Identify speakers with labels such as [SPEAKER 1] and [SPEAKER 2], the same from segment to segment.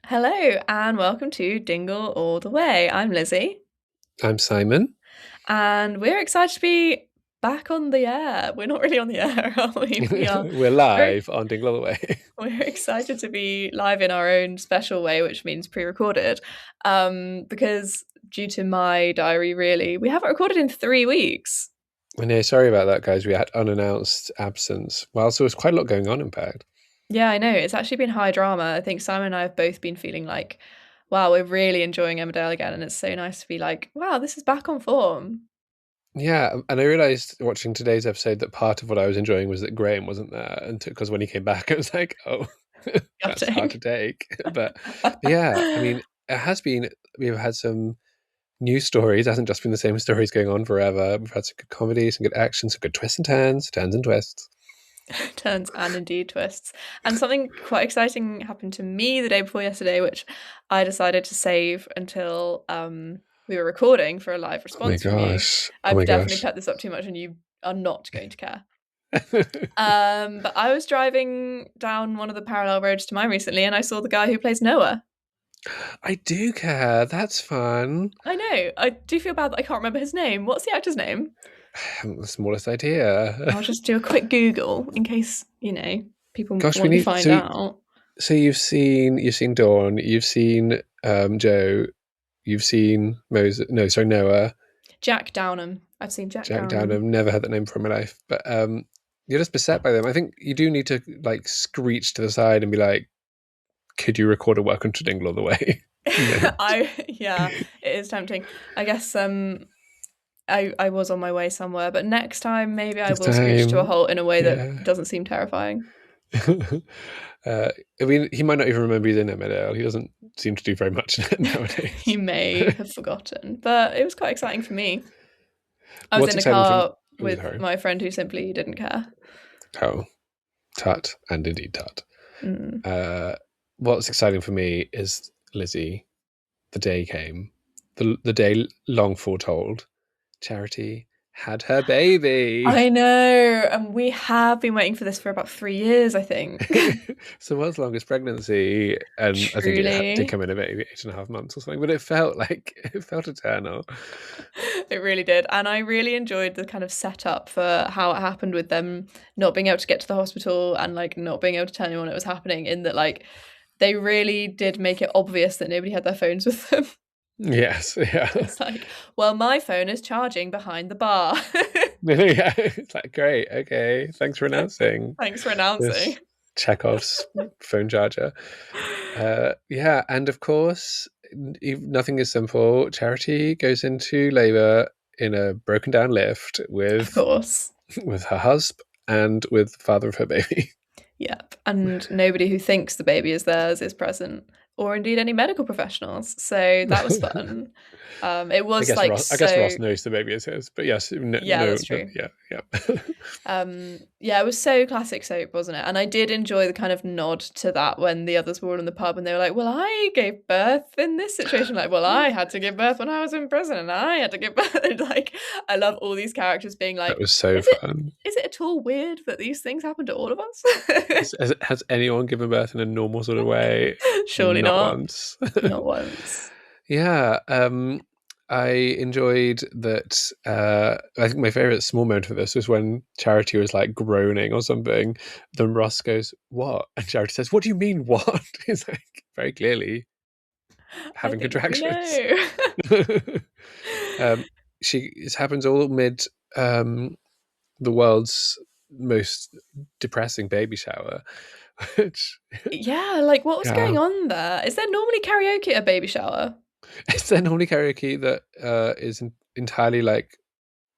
[SPEAKER 1] Hello and welcome to Dingle All The Way. I'm Lizzie
[SPEAKER 2] I'm Simon.
[SPEAKER 1] and we're excited to be back on the air. We're not really on the air, are we? We are
[SPEAKER 2] We're
[SPEAKER 1] very,
[SPEAKER 2] live on Dingle All The Way.
[SPEAKER 1] we're excited to be live in our own special way, which means pre-recorded. Because due to my diary, really, we haven't recorded in 3 weeks.
[SPEAKER 2] I know, sorry about that, guys. We had unannounced absence. Well, so there's quite a lot going on, in fact.
[SPEAKER 1] Yeah, I know. It's actually been high drama. I think Simon and I have both been feeling like, wow, we're really enjoying Emmerdale again, and it's so nice to be like, wow, this is back on form.
[SPEAKER 2] Yeah, and I realised watching today's episode that part of what I was enjoying was that Graham wasn't there, and because when he came back, I was like, oh, that's hard
[SPEAKER 1] Gutting.
[SPEAKER 2] to take. But yeah, I mean, it has been. We've had some new stories. It hasn't just been the same stories going on forever. We've had some good comedy, some good action, some good twists and turns and twists.
[SPEAKER 1] Turns and indeed twists. And something quite exciting happened to me the day before yesterday, which I decided to save until we were recording for a live
[SPEAKER 2] Oh my
[SPEAKER 1] response from you.
[SPEAKER 2] gosh! Oh
[SPEAKER 1] I've
[SPEAKER 2] my
[SPEAKER 1] definitely
[SPEAKER 2] gosh!
[SPEAKER 1] put this up too much, and you are not going to care. But I was driving down one of the parallel roads to mine recently, and I saw the guy who plays Noah.
[SPEAKER 2] I do care. That's fun.
[SPEAKER 1] I know. I do feel bad that I can't remember his name. What's the actor's name?
[SPEAKER 2] I haven't the smallest idea.
[SPEAKER 1] I'll just do a quick Google in case people
[SPEAKER 2] Gosh, we
[SPEAKER 1] want to
[SPEAKER 2] need
[SPEAKER 1] find out.
[SPEAKER 2] so you've seen Dawn, you've seen Joe, you've seen Moses. No, sorry, Noah,
[SPEAKER 1] Jack Downham. I've seen Jack
[SPEAKER 2] Jack Down. I've
[SPEAKER 1] Downham.
[SPEAKER 2] never heard that name before in my life, but you're just beset by them. I think you do need to like screech to the side and be like, "Could you record a Welcome to Dingle All The Way?" Note.
[SPEAKER 1] Yeah, it is tempting. I guess I was on my way somewhere, but next time maybe I
[SPEAKER 2] This
[SPEAKER 1] will screech to a
[SPEAKER 2] time,
[SPEAKER 1] halt in a way that
[SPEAKER 2] yeah.
[SPEAKER 1] doesn't seem terrifying.
[SPEAKER 2] I mean, he might not even remember he's in Emmerdale. He doesn't seem to do very much
[SPEAKER 1] He
[SPEAKER 2] nowadays.
[SPEAKER 1] may have forgotten, but it was quite exciting for me. I was
[SPEAKER 2] What's
[SPEAKER 1] in a
[SPEAKER 2] exciting from?
[SPEAKER 1] car
[SPEAKER 2] Oh,
[SPEAKER 1] with
[SPEAKER 2] sorry.
[SPEAKER 1] my friend who simply didn't care.
[SPEAKER 2] Oh, tut, and indeed tut.
[SPEAKER 1] Mm.
[SPEAKER 2] Uh, what's exciting for me is Lizzie. The day came, the day long foretold. Charity had her baby.
[SPEAKER 1] I know, and we have been waiting for this for about 3 years, I think.
[SPEAKER 2] So world's longest pregnancy, and I think did
[SPEAKER 1] Truly.
[SPEAKER 2] come in about 8.5 months or something, but it felt eternal.
[SPEAKER 1] It really did. And I really enjoyed the kind of setup for how it happened with them not being able to get to the hospital and like not being able to tell anyone it was happening, in that like they really did make it obvious that nobody had their phones with them.
[SPEAKER 2] Yes, yeah.
[SPEAKER 1] It's like, well, my phone is charging behind the bar.
[SPEAKER 2] Yeah, it's like great. Okay, thanks for announcing
[SPEAKER 1] Thanks for announcing.
[SPEAKER 2] this Chekhov's phone charger. Yeah, and of course, nothing is simple. Charity goes into labour in a broken down lift
[SPEAKER 1] Of
[SPEAKER 2] with
[SPEAKER 1] course.
[SPEAKER 2] her husband and with the father of her baby.
[SPEAKER 1] Yep. And nobody who thinks the baby is theirs is present, or indeed any medical professionals. So that was fun. It
[SPEAKER 2] I
[SPEAKER 1] was
[SPEAKER 2] guess
[SPEAKER 1] like
[SPEAKER 2] Ross. I guess
[SPEAKER 1] so.
[SPEAKER 2] Ross knows the baby is his, but yes, no,
[SPEAKER 1] Yeah,
[SPEAKER 2] no,
[SPEAKER 1] that's
[SPEAKER 2] no
[SPEAKER 1] true.
[SPEAKER 2] yeah, yeah.
[SPEAKER 1] Yeah, it was so classic soap, wasn't it? And I did enjoy the kind of nod to that when the others were all in the pub and they were like, well, I gave birth in this situation. Like, well, I had to give birth when I was in prison and I had to give birth. And like, I love all these characters being
[SPEAKER 2] That
[SPEAKER 1] like,
[SPEAKER 2] was so
[SPEAKER 1] is it
[SPEAKER 2] fun.
[SPEAKER 1] is it at all weird that these things happen to all of us?
[SPEAKER 2] Has anyone given birth in a normal sort of way?
[SPEAKER 1] Surely
[SPEAKER 2] Not
[SPEAKER 1] not.
[SPEAKER 2] once.
[SPEAKER 1] Not once.
[SPEAKER 2] Yeah, I enjoyed that. I think my favorite small moment of this was when Charity was like groaning or something. Then Ross goes, "What?" And Charity says, "What do you mean, what?" He's like very clearly
[SPEAKER 1] I
[SPEAKER 2] having
[SPEAKER 1] think we
[SPEAKER 2] contractions.
[SPEAKER 1] know.
[SPEAKER 2] um, it happens all amid the world's most depressing baby shower, which
[SPEAKER 1] Yeah, like what was
[SPEAKER 2] yeah.
[SPEAKER 1] going on there? Is there normally karaoke at a baby shower?
[SPEAKER 2] Is there normally karaoke that is entirely like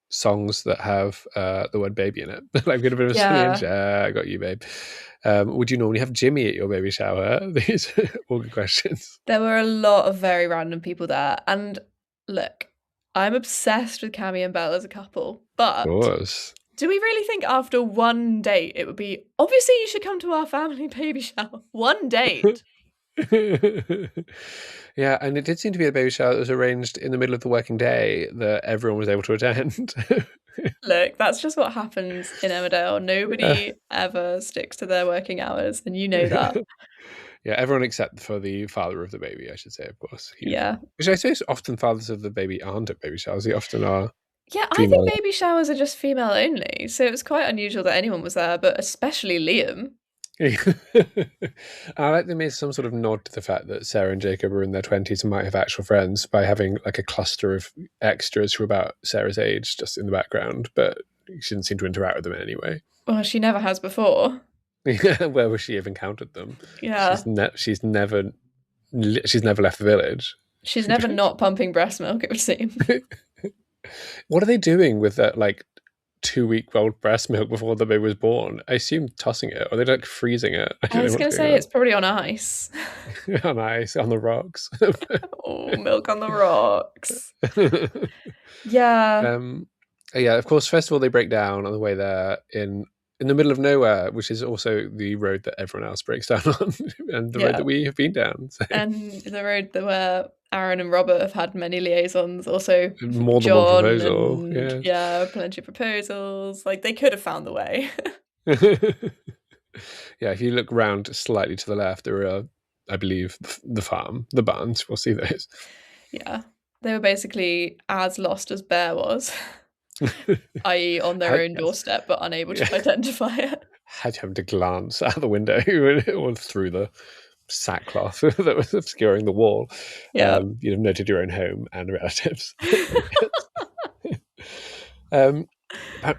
[SPEAKER 2] songs that have the word baby in it? Like, get a bit of a Sonny and
[SPEAKER 1] Yeah.
[SPEAKER 2] Cher, I got you, babe. Would you normally have Jimmy at your baby shower? These are all good questions.
[SPEAKER 1] There were a lot of very random people there. And look, I'm obsessed with Cammy and Belle as a couple,
[SPEAKER 2] Of
[SPEAKER 1] but
[SPEAKER 2] course.
[SPEAKER 1] do we really think after one date it would be obviously you should come to our family baby shower? One date.
[SPEAKER 2] Yeah, and it did seem to be a baby shower that was arranged in the middle of the working day that everyone was able to attend.
[SPEAKER 1] Look, that's just what happens in Emmerdale.
[SPEAKER 2] Yeah.
[SPEAKER 1] Nobody ever sticks to their working hours, and you know that.
[SPEAKER 2] Yeah, everyone except for the father of the baby, I should say, of course.
[SPEAKER 1] Yeah.
[SPEAKER 2] Which I suppose often fathers of the baby aren't at baby showers. They often are
[SPEAKER 1] Yeah, I think
[SPEAKER 2] female.
[SPEAKER 1] baby showers are just female only, so it was quite unusual that anyone was there, but especially Liam.
[SPEAKER 2] I like they made some sort of nod to the fact that Sarah and Jacob are in their 20s and might have actual friends by having like a cluster of extras who are about Sarah's age just in the background, but she didn't seem to interact with them in any way.
[SPEAKER 1] Well, she never has before.
[SPEAKER 2] Where would she have encountered them?
[SPEAKER 1] Yeah.
[SPEAKER 2] She's never left the village.
[SPEAKER 1] She's never not pumping breast milk, it would seem.
[SPEAKER 2] What are they doing with that like 2-week-old breast milk before the baby was born? I assume tossing it, or they're like freezing it. I
[SPEAKER 1] I
[SPEAKER 2] don't know
[SPEAKER 1] was going
[SPEAKER 2] what's
[SPEAKER 1] to say
[SPEAKER 2] going
[SPEAKER 1] it's probably on ice.
[SPEAKER 2] on. On ice, on the rocks.
[SPEAKER 1] Oh, milk on the rocks. Yeah.
[SPEAKER 2] Yeah, of course. First of all, they break down on the way there in the middle of nowhere, which is also the road that everyone else breaks down on, and the road
[SPEAKER 1] Yeah.
[SPEAKER 2] that we have been down. So.
[SPEAKER 1] And the road where Aaron and Robert have had many liaisons, also
[SPEAKER 2] More than one
[SPEAKER 1] John,
[SPEAKER 2] proposal.
[SPEAKER 1] and
[SPEAKER 2] Yeah,
[SPEAKER 1] plenty of proposals. Like they could have found the way.
[SPEAKER 2] Yeah, if you look round slightly to the left, there are, I believe, the farm, the barns. We'll see those.
[SPEAKER 1] Yeah. They were basically as lost as Bear was, i.e. on their own
[SPEAKER 2] Yes.
[SPEAKER 1] doorstep, but unable to identify it.
[SPEAKER 2] Had him to glance out the window or through the sackcloth that was obscuring the wall.
[SPEAKER 1] Yeah.
[SPEAKER 2] You'd have noted your own home and relatives.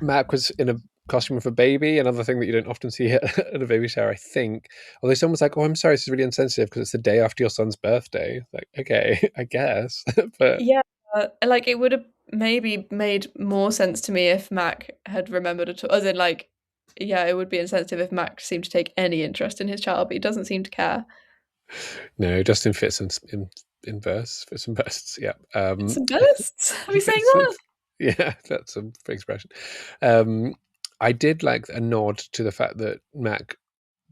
[SPEAKER 2] Mac was in a costume of a baby, another thing that you don't often see at a baby shower, I think. Although someone's like, "Oh, I'm sorry, this is really insensitive because it's the day after your son's birthday." Like, okay, I guess, but
[SPEAKER 1] Yeah. Like it would have maybe made more sense to me if Mac had remembered at all. As in, like, yeah, it would be insensitive if Mac seemed to take any interest in his child, but he doesn't seem to care.
[SPEAKER 2] no, Justin fits in verse, fits in bursts. Yeah,
[SPEAKER 1] Some bursts. Are we saying that?
[SPEAKER 2] yeah, that's a expression. I did like a nod to the fact that Mac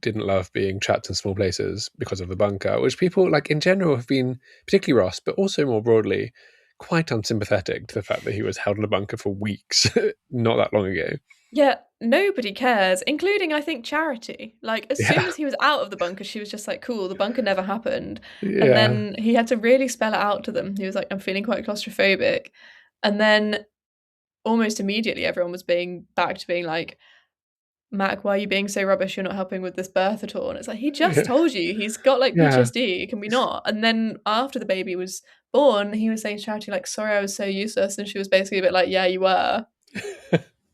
[SPEAKER 2] didn't love being trapped in small places because of the bunker, which people like in general have been, particularly Ross, but also more broadly, quite unsympathetic to the fact that he was held in a bunker for weeks not that long ago.
[SPEAKER 1] Yeah, nobody cares, including I think Charity. Like as soon
[SPEAKER 2] Yeah,
[SPEAKER 1] as he was out of the bunker, she was just like, "Cool, the bunker never happened." And
[SPEAKER 2] yeah.
[SPEAKER 1] then he had to really spell it out to them. He was like, "I'm feeling quite claustrophobic," and then almost immediately everyone was being back to being like, Mac, why are you being so rubbish? You're not helping with this birth at all. And it's like, he just told you he's got like
[SPEAKER 2] Yeah.
[SPEAKER 1] PTSD. Can we not? And then after the baby was born, he was saying to Charity, like, sorry, I was so useless. And she was basically a bit like, yeah, you were.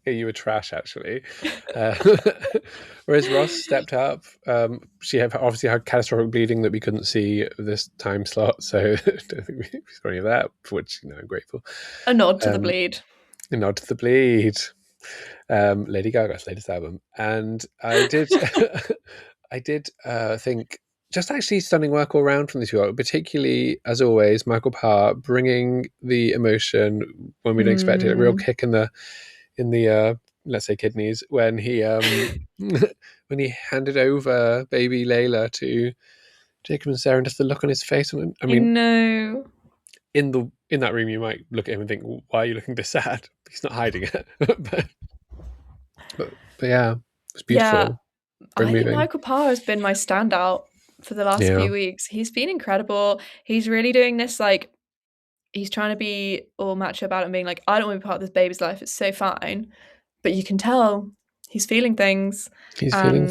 [SPEAKER 2] Yeah, you were trash, actually. Uh, whereas Ross stepped up. She obviously had catastrophic bleeding that we couldn't see this time slot, so I don't think we saw any of that, for which I'm grateful.
[SPEAKER 1] A nod to the bleed.
[SPEAKER 2] A nod to the bleed. Lady Gaga's latest album, and I did, I did think just actually stunning work all around from the two, particularly as always, Michael Parr bringing the emotion when we don't expect it, a real kick in the let's say kidneys when he when he handed over baby Layla to Jacob and Sarah, and just the look on his face. And I mean,
[SPEAKER 1] No.
[SPEAKER 2] in that room, you might look at him and think, "Why are you looking this sad?" He's not hiding it, but yeah, it's beautiful.
[SPEAKER 1] Yeah.
[SPEAKER 2] Very
[SPEAKER 1] I think
[SPEAKER 2] moving.
[SPEAKER 1] Michael Parr has been my standout for the last
[SPEAKER 2] Yeah.
[SPEAKER 1] few weeks. He's been incredible. He's really doing this, like, he's trying to be all macho about it and being like, I don't want to be part of this baby's life. It's so fine. But you can tell he's feeling things.
[SPEAKER 2] He's feeling
[SPEAKER 1] And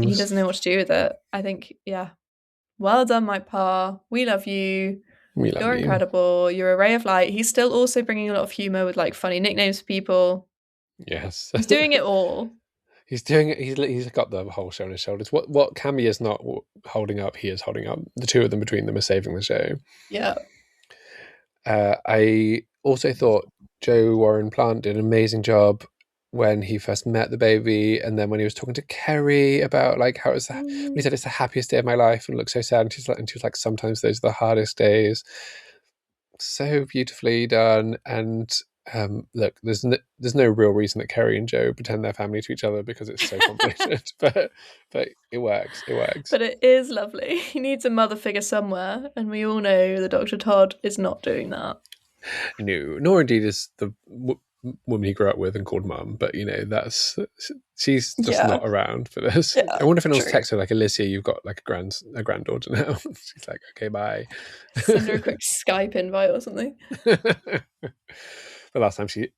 [SPEAKER 1] he
[SPEAKER 2] things.
[SPEAKER 1] doesn't know what to do with it. I think, yeah. Well done, Mike Parr. We love you.
[SPEAKER 2] We love
[SPEAKER 1] You're
[SPEAKER 2] you.
[SPEAKER 1] incredible. You're a ray of light. He's still also bringing a lot of humor with like funny nicknames for people.
[SPEAKER 2] Yes.
[SPEAKER 1] He's doing it all.
[SPEAKER 2] He's doing it. He's got the whole show on his shoulders. What Cammy is not holding up, he is holding up. The two of them between them are saving the show.
[SPEAKER 1] Yeah.
[SPEAKER 2] I also thought Joe Warren Plant did an amazing job when he first met the baby, and then when he was talking to Kerry about like how it was, when he said it's the happiest day of my life and looked so sad, and she was like, sometimes those are the hardest days. So beautifully done. And look, there's no real reason that Kerry and Joe pretend they're family to each other because it's so complicated, but it works. It works.
[SPEAKER 1] But it is lovely. He needs a mother figure somewhere, and we all know that Dr. Todd is not doing that.
[SPEAKER 2] No, nor indeed is woman he grew up with and called mum, but that's she's just
[SPEAKER 1] Yeah.
[SPEAKER 2] not around for this.
[SPEAKER 1] Yeah.
[SPEAKER 2] I wonder if anyone's
[SPEAKER 1] True.
[SPEAKER 2] texted her like, Alicia, you've got like a granddaughter now. She's like, okay, bye.
[SPEAKER 1] Send her a quick Skype invite or something.
[SPEAKER 2] The last time she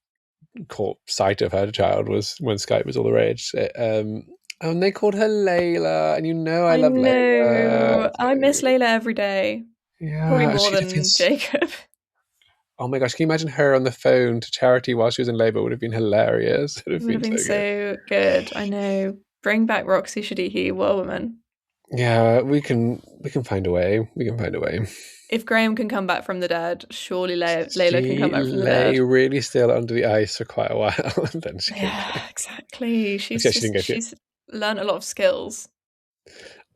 [SPEAKER 2] caught sight of her child was when Skype was all the rage. And they called her Layla, and I
[SPEAKER 1] I
[SPEAKER 2] love Layla.
[SPEAKER 1] know. I miss Layla every day. Probably
[SPEAKER 2] Yeah,
[SPEAKER 1] more
[SPEAKER 2] she
[SPEAKER 1] than
[SPEAKER 2] just.
[SPEAKER 1] Jacob.
[SPEAKER 2] Oh my gosh, can you imagine her on the phone to Charity while she was in labour? Would have been hilarious. It would
[SPEAKER 1] It
[SPEAKER 2] have
[SPEAKER 1] would have
[SPEAKER 2] been
[SPEAKER 1] been
[SPEAKER 2] so good.
[SPEAKER 1] so good. I know. Bring back Roxy Shadihi. What a woman.
[SPEAKER 2] Yeah, we can find a way. We can find a way.
[SPEAKER 1] If Graham can come back from the dead, surely Layla can
[SPEAKER 2] She
[SPEAKER 1] come back from the
[SPEAKER 2] lay
[SPEAKER 1] dead.
[SPEAKER 2] really still under the ice for quite a while, and then she came
[SPEAKER 1] Yeah,
[SPEAKER 2] back.
[SPEAKER 1] exactly.
[SPEAKER 2] Yeah, she didn't go through.
[SPEAKER 1] She's learned a lot of skills.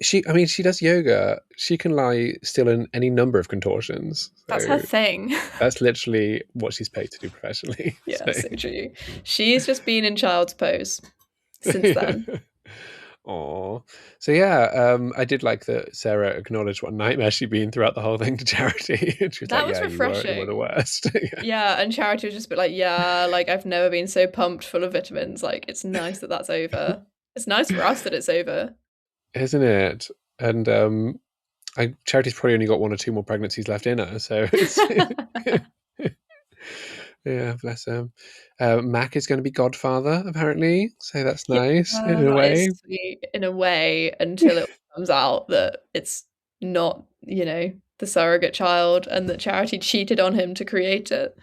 [SPEAKER 2] She does yoga. She can lie still in any number of contortions.
[SPEAKER 1] That's her
[SPEAKER 2] So
[SPEAKER 1] thing.
[SPEAKER 2] that's literally what she's paid to do professionally.
[SPEAKER 1] Yeah, so true. She's just been in child's pose since then.
[SPEAKER 2] Oh, so yeah, I did like that Sarah acknowledged what nightmare she'd been throughout the whole thing to Charity, and she was
[SPEAKER 1] That
[SPEAKER 2] like,
[SPEAKER 1] was
[SPEAKER 2] "Yeah, you were the
[SPEAKER 1] refreshing.
[SPEAKER 2] worst."
[SPEAKER 1] Yeah, and Charity was just a bit like, yeah, like I've never been so pumped full of vitamins. Like it's nice that that's over. It's nice for us that it's over.
[SPEAKER 2] Isn't it? And Charity's probably only got 1 or 2 more pregnancies left in her, so it's yeah, bless him. Mac is going to be godfather apparently, so that's
[SPEAKER 1] Yeah,
[SPEAKER 2] nice in a
[SPEAKER 1] that is
[SPEAKER 2] way.
[SPEAKER 1] sweet in a way until it comes out that it's not, the surrogate child and that Charity cheated on him to create it.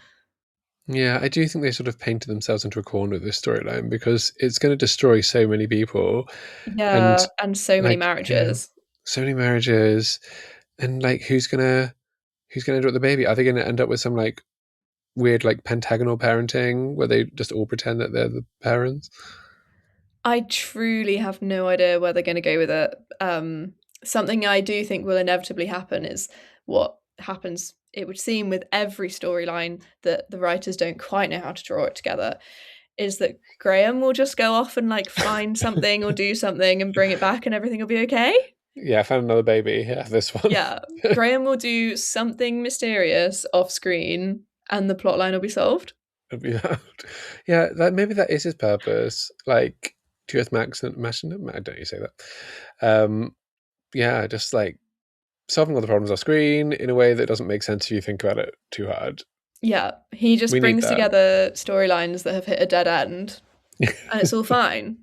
[SPEAKER 2] Yeah, I do think they sort of painted themselves into a corner with this storyline because it's going to destroy so many people, and
[SPEAKER 1] Yeah, and so many
[SPEAKER 2] like
[SPEAKER 1] marriages.
[SPEAKER 2] so many marriages, and like who's gonna end up with the baby? Are they going to end up with some like weird like pentagonal parenting where they just all pretend that they're the parents?
[SPEAKER 1] I truly have no idea where they're going to go with it. Something I do think will inevitably happen is what happens, it would seem, with every storyline that the writers don't quite know how to draw it together, is that Graham will just go off and like find something or do something and bring it back and everything will be okay.
[SPEAKER 2] Yeah, I found another baby. Yeah, this one.
[SPEAKER 1] Yeah, Graham will do something mysterious off screen and the plot line will be solved.
[SPEAKER 2] It'll be loud. Yeah, maybe that is his purpose. Like Truth Max and I don't you say that. Yeah, just like solving all the problems off screen in a way that doesn't make sense if you think about it too hard.
[SPEAKER 1] Yeah, he just
[SPEAKER 2] We need
[SPEAKER 1] brings
[SPEAKER 2] that.
[SPEAKER 1] together storylines that have hit a dead end and it's all fine.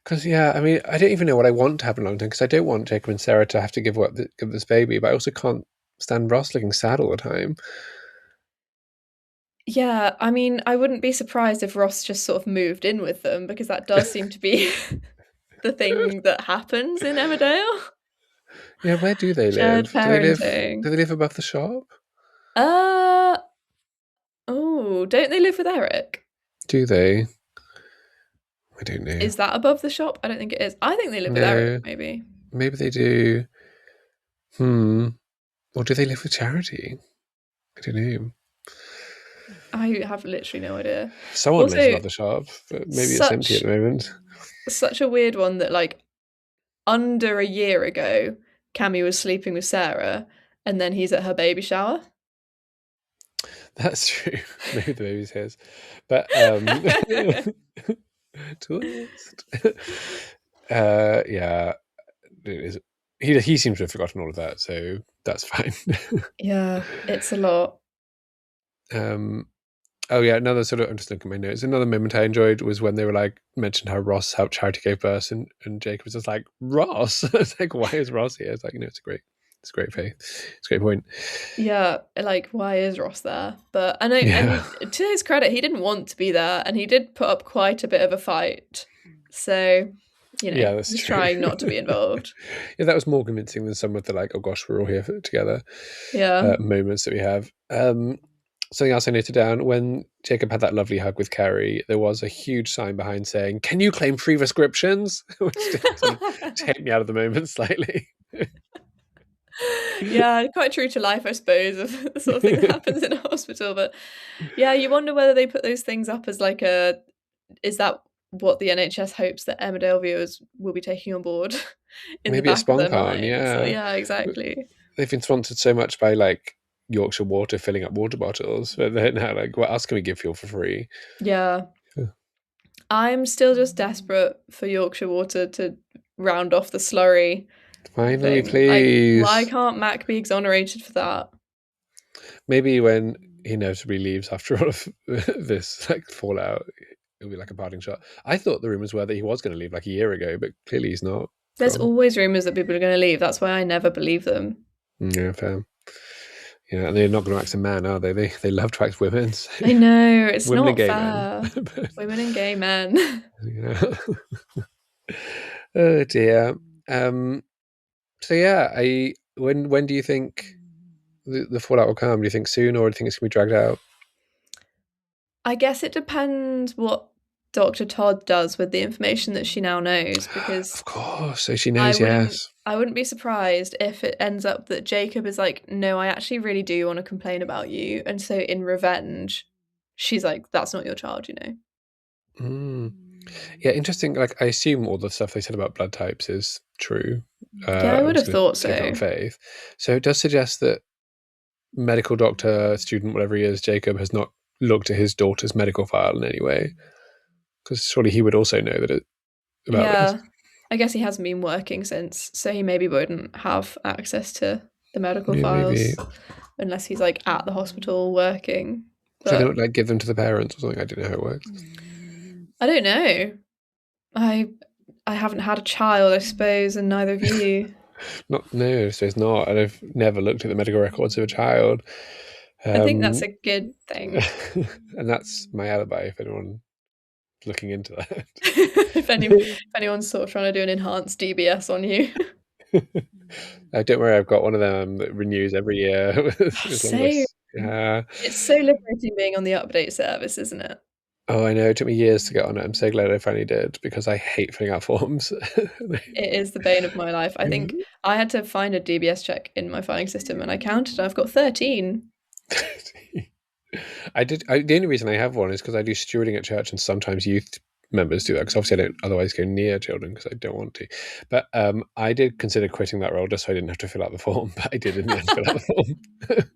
[SPEAKER 2] Because yeah, I mean, I don't even know what I want to happen long term because I don't want Jacob and Sarah to have to give this baby, but I also can't stand Ross looking sad all the time.
[SPEAKER 1] Yeah, I mean, I wouldn't be surprised if Ross just sort of moved in with them because that does seem to be the thing that happens in Emmerdale.
[SPEAKER 2] Yeah, where do they
[SPEAKER 1] Shared
[SPEAKER 2] live? Do they live?
[SPEAKER 1] parenting.
[SPEAKER 2] Do they live above the shop?
[SPEAKER 1] Oh, don't they live with Eric?
[SPEAKER 2] Do they? I don't know.
[SPEAKER 1] Is that above the shop? I don't think it is. I think they live with
[SPEAKER 2] No,
[SPEAKER 1] Eric, maybe.
[SPEAKER 2] maybe they do. Or do they live with Charity? I don't know.
[SPEAKER 1] I have literally no idea.
[SPEAKER 2] Someone
[SPEAKER 1] Also,
[SPEAKER 2] lives above the shop, but maybe it's empty at the moment.
[SPEAKER 1] Such a weird one that like under a year ago, Cammy was sleeping with Sarah and then he's at her baby shower.
[SPEAKER 2] That's true. Maybe the baby's his. But twist. Yeah. He seems to have forgotten all of that, so that's fine.
[SPEAKER 1] Yeah, it's a lot.
[SPEAKER 2] Oh yeah, another sort of, I'm just looking at my notes. Another moment I enjoyed was when they were like mentioned how Ross helped Charity give birth, and Jacob was just like, Ross. It's like, why is Ross here? It's like, it's a great faith. It's a great point.
[SPEAKER 1] Yeah, like why is Ross there? But I know,
[SPEAKER 2] Yeah.
[SPEAKER 1] and to his credit, he didn't want to be there, and he did put up quite a bit of a fight. So,
[SPEAKER 2] Yeah, that's
[SPEAKER 1] he's
[SPEAKER 2] true.
[SPEAKER 1] trying not to be involved.
[SPEAKER 2] Yeah, that was more convincing than some of the like, oh gosh, we're all here together
[SPEAKER 1] Yeah.
[SPEAKER 2] moments that we have. Something else I noted down, when Jacob had that lovely hug with Carrie, there was a huge sign behind saying, "Can you claim free prescriptions?" Which did sort of take me out of the moment slightly.
[SPEAKER 1] Yeah, quite true to life, I suppose, of the sort of thing that happens in a hospital. But yeah, you wonder whether they put those things up as like is that what the NHS hopes that Emmerdale viewers will be taking on board in
[SPEAKER 2] Maybe
[SPEAKER 1] the
[SPEAKER 2] a
[SPEAKER 1] back of their
[SPEAKER 2] SponCon,
[SPEAKER 1] minds? So,
[SPEAKER 2] yeah.
[SPEAKER 1] yeah, exactly.
[SPEAKER 2] They've been sponsored so much by like Yorkshire Water filling up water bottles. But they're now like, what else can we give fuel for free?
[SPEAKER 1] Yeah. I'm still just desperate for Yorkshire Water to round off the slurry
[SPEAKER 2] Finally,
[SPEAKER 1] thing. Like, why
[SPEAKER 2] please.
[SPEAKER 1] can't Mac be exonerated for that?
[SPEAKER 2] Maybe when he inevitably leaves after all of this like fallout, it'll be like a parting shot. I thought the rumors were that he was going to leave like a year ago, but clearly he's not
[SPEAKER 1] There's
[SPEAKER 2] gone.
[SPEAKER 1] always rumours that people are going to leave. That's why I never believe them.
[SPEAKER 2] Yeah, fair. Yeah, and they're not going to act a man, are they? They love to act women. So.
[SPEAKER 1] I know, it's
[SPEAKER 2] Women and
[SPEAKER 1] not
[SPEAKER 2] gay men.
[SPEAKER 1] fair.
[SPEAKER 2] But,
[SPEAKER 1] Women and gay men.
[SPEAKER 2] yeah. Oh dear. So yeah, when do you think the fallout will come? Do you think soon, or do you think it's gonna be dragged out?
[SPEAKER 1] I guess it depends what Dr. Todd does with the information that she now knows, because
[SPEAKER 2] Of course. So she
[SPEAKER 1] I
[SPEAKER 2] knows,
[SPEAKER 1] wouldn't
[SPEAKER 2] yes.
[SPEAKER 1] I wouldn't be surprised if it ends up that Jacob is like, no, I actually really do want to complain about you. And so in revenge, she's like, that's not your child, you know?
[SPEAKER 2] Mm. Yeah, interesting. Like I assume all the stuff they said about blood types is true.
[SPEAKER 1] Yeah, I
[SPEAKER 2] I'm
[SPEAKER 1] would
[SPEAKER 2] just
[SPEAKER 1] have
[SPEAKER 2] gonna
[SPEAKER 1] thought
[SPEAKER 2] take it
[SPEAKER 1] so.
[SPEAKER 2] on faith. So it does suggest that medical doctor, student, whatever he is, Jacob has not looked at his daughter's medical file in any way. Because surely he would also know about this.
[SPEAKER 1] Yeah. I guess he hasn't been working since, so he maybe wouldn't have access to the medical
[SPEAKER 2] Yeah, maybe.
[SPEAKER 1] files unless he's like at the hospital working.
[SPEAKER 2] So they
[SPEAKER 1] But
[SPEAKER 2] don't like give them to the parents or something. I don't know how it works.
[SPEAKER 1] I don't know. I I haven't had a child, I suppose, and neither of you.
[SPEAKER 2] No, so it's not. And I've never looked at the medical records of a child.
[SPEAKER 1] I think that's
[SPEAKER 2] Um,
[SPEAKER 1] a good thing.
[SPEAKER 2] and that's my alibi if anyone's looking into that.
[SPEAKER 1] if anyone's sort of trying to do an enhanced DBS on you.
[SPEAKER 2] Don't worry, I've got one of them that renews every year. as long
[SPEAKER 1] So
[SPEAKER 2] as yeah.
[SPEAKER 1] it's so liberating being on the update service, isn't it?
[SPEAKER 2] Oh, I know. It took me years to get on it. I'm so glad I finally did because I hate filling out forms.
[SPEAKER 1] It is the bane of my life. I think I had to find a DBS check in my filing system and I counted, I've got 13.
[SPEAKER 2] The only reason I have one is because I do stewarding at church, and sometimes youth members do that because obviously I don't otherwise go near children because I don't want to. But I did consider quitting that role just so I didn't have to fill out the form. But I did in the end fill out the form.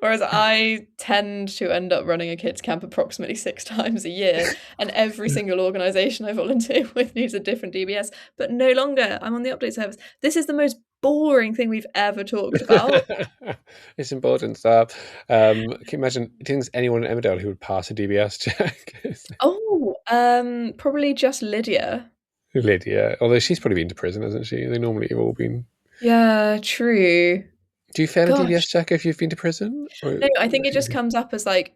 [SPEAKER 1] Whereas I tend to end up running a kids camp approximately 6 times a year, and every single organisation I volunteer with needs a different DBS. But no longer. I'm on the update service. This is the most boring thing we've ever talked about.
[SPEAKER 2] It's important stuff. Can you imagine? Do you think there's anyone in Emmerdale who would pass a DBS check?
[SPEAKER 1] Oh, probably just Lydia.
[SPEAKER 2] Lydia, although she's probably been to prison, hasn't she? They normally have all been.
[SPEAKER 1] Yeah, true.
[SPEAKER 2] Do you fail a DBS
[SPEAKER 1] Gosh.
[SPEAKER 2] check if you've been to prison?
[SPEAKER 1] No, I think it just comes up as like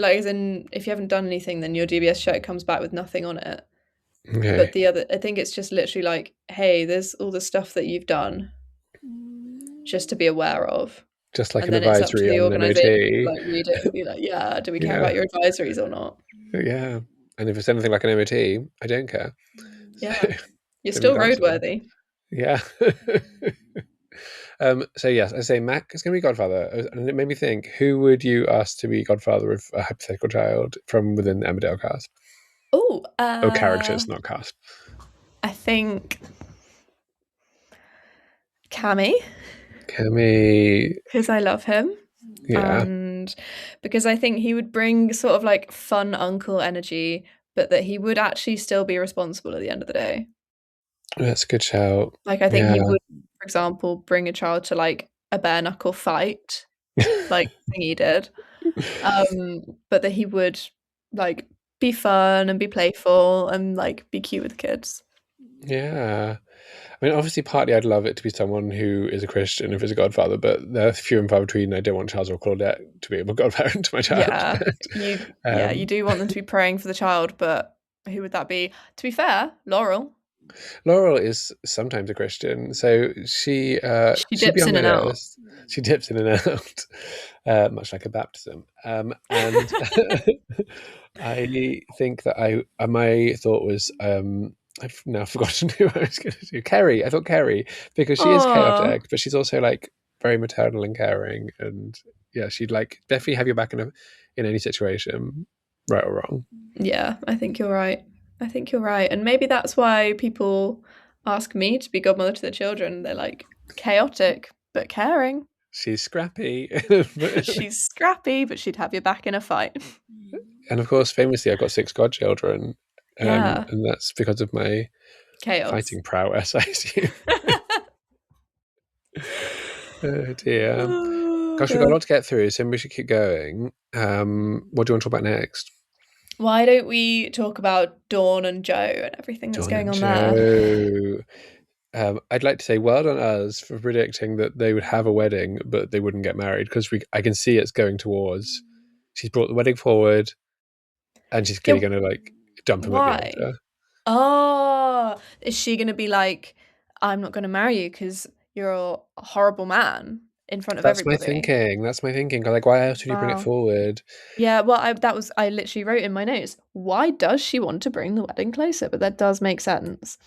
[SPEAKER 1] as in if you haven't done anything, then your DBS check comes back with nothing on it.
[SPEAKER 2] Okay.
[SPEAKER 1] But the other, I think it's just literally like, hey, there's all the stuff that you've done, just to be aware of.
[SPEAKER 2] Just like
[SPEAKER 1] And
[SPEAKER 2] an
[SPEAKER 1] then it's up to
[SPEAKER 2] advisory
[SPEAKER 1] the
[SPEAKER 2] on an
[SPEAKER 1] organisation to
[SPEAKER 2] MOT.
[SPEAKER 1] like read it and be like, yeah, do we care
[SPEAKER 2] Yeah.
[SPEAKER 1] about your advisories or not?
[SPEAKER 2] Yeah. And if it's anything like an MOT, I don't care.
[SPEAKER 1] Yeah.
[SPEAKER 2] So,
[SPEAKER 1] You're
[SPEAKER 2] don't
[SPEAKER 1] still
[SPEAKER 2] look after them.
[SPEAKER 1] roadworthy.
[SPEAKER 2] Yeah. So yes, I say Mac is going to be godfather. And it made me think, who would you ask to be godfather of a hypothetical child from within the Emmerdale cast?
[SPEAKER 1] Oh,
[SPEAKER 2] Characters, not cast.
[SPEAKER 1] I think Cammy,
[SPEAKER 2] Cammy.
[SPEAKER 1] because I love him.
[SPEAKER 2] Yeah.
[SPEAKER 1] And because I think he would bring sort of like fun uncle energy, but that he would actually still be responsible at the end of the day.
[SPEAKER 2] That's a good shout.
[SPEAKER 1] Like, I think
[SPEAKER 2] Yeah.
[SPEAKER 1] he would, for example, bring a child to like a bare knuckle fight, like Thingy did. But that he would like be fun and be playful and like be cute with kids.
[SPEAKER 2] Yeah. I mean, obviously, partly I'd love it to be someone who is a Christian if it's a godfather, but they're few and far between. I don't want Charles or Claudette to be able to godparent to my child.
[SPEAKER 1] Yeah, you do want them to be praying for the child, but who would that be? To be fair, Laurel.
[SPEAKER 2] Laurel is sometimes a Christian, so
[SPEAKER 1] She
[SPEAKER 2] she'd be
[SPEAKER 1] dips
[SPEAKER 2] on
[SPEAKER 1] in
[SPEAKER 2] my
[SPEAKER 1] and out.
[SPEAKER 2] list. She dips in and out, much like a baptism. And I think that my thought was I've now forgotten who I was going to do. Kerry. I thought Kerry because she is
[SPEAKER 1] Oh,
[SPEAKER 2] chaotic, but she's also like very maternal and caring, and yeah, she'd like definitely have your back in any situation, right or wrong.
[SPEAKER 1] yeah, I think you're right. I think you're right. And maybe that's why people ask me to be godmother to their children. They're like chaotic but caring.
[SPEAKER 2] She's scrappy.
[SPEAKER 1] She's scrappy, but she'd have your back in a fight.
[SPEAKER 2] And of course, famously, I've got 6 godchildren.
[SPEAKER 1] Yeah.
[SPEAKER 2] And that's because of my
[SPEAKER 1] Chaos.
[SPEAKER 2] fighting prowess, I assume. Oh dear.
[SPEAKER 1] Oh,
[SPEAKER 2] Gosh, we've got a
[SPEAKER 1] God.
[SPEAKER 2] lot to get through, so we should keep going. What do you want to talk about next?
[SPEAKER 1] Why don't we talk about Dawn and Joe and everything that's
[SPEAKER 2] Dawn
[SPEAKER 1] going
[SPEAKER 2] and
[SPEAKER 1] on there?
[SPEAKER 2] Joe. I'd like to say well done us for predicting that they would have a wedding, but they wouldn't get married, because I can see it's going towards. She's brought the wedding forward, and she's
[SPEAKER 1] Yeah,
[SPEAKER 2] clearly going to like dump him at the
[SPEAKER 1] why?
[SPEAKER 2] altar.
[SPEAKER 1] Oh, is she going to be like, I'm not going to marry you because you're a horrible man in front of
[SPEAKER 2] That's my
[SPEAKER 1] everybody?
[SPEAKER 2] thinking. That's my thinking. Like, why else would you bring it
[SPEAKER 1] Wow.
[SPEAKER 2] forward?
[SPEAKER 1] Yeah, well, I literally wrote in my notes, why does she want to bring the wedding closer? But that does make sense.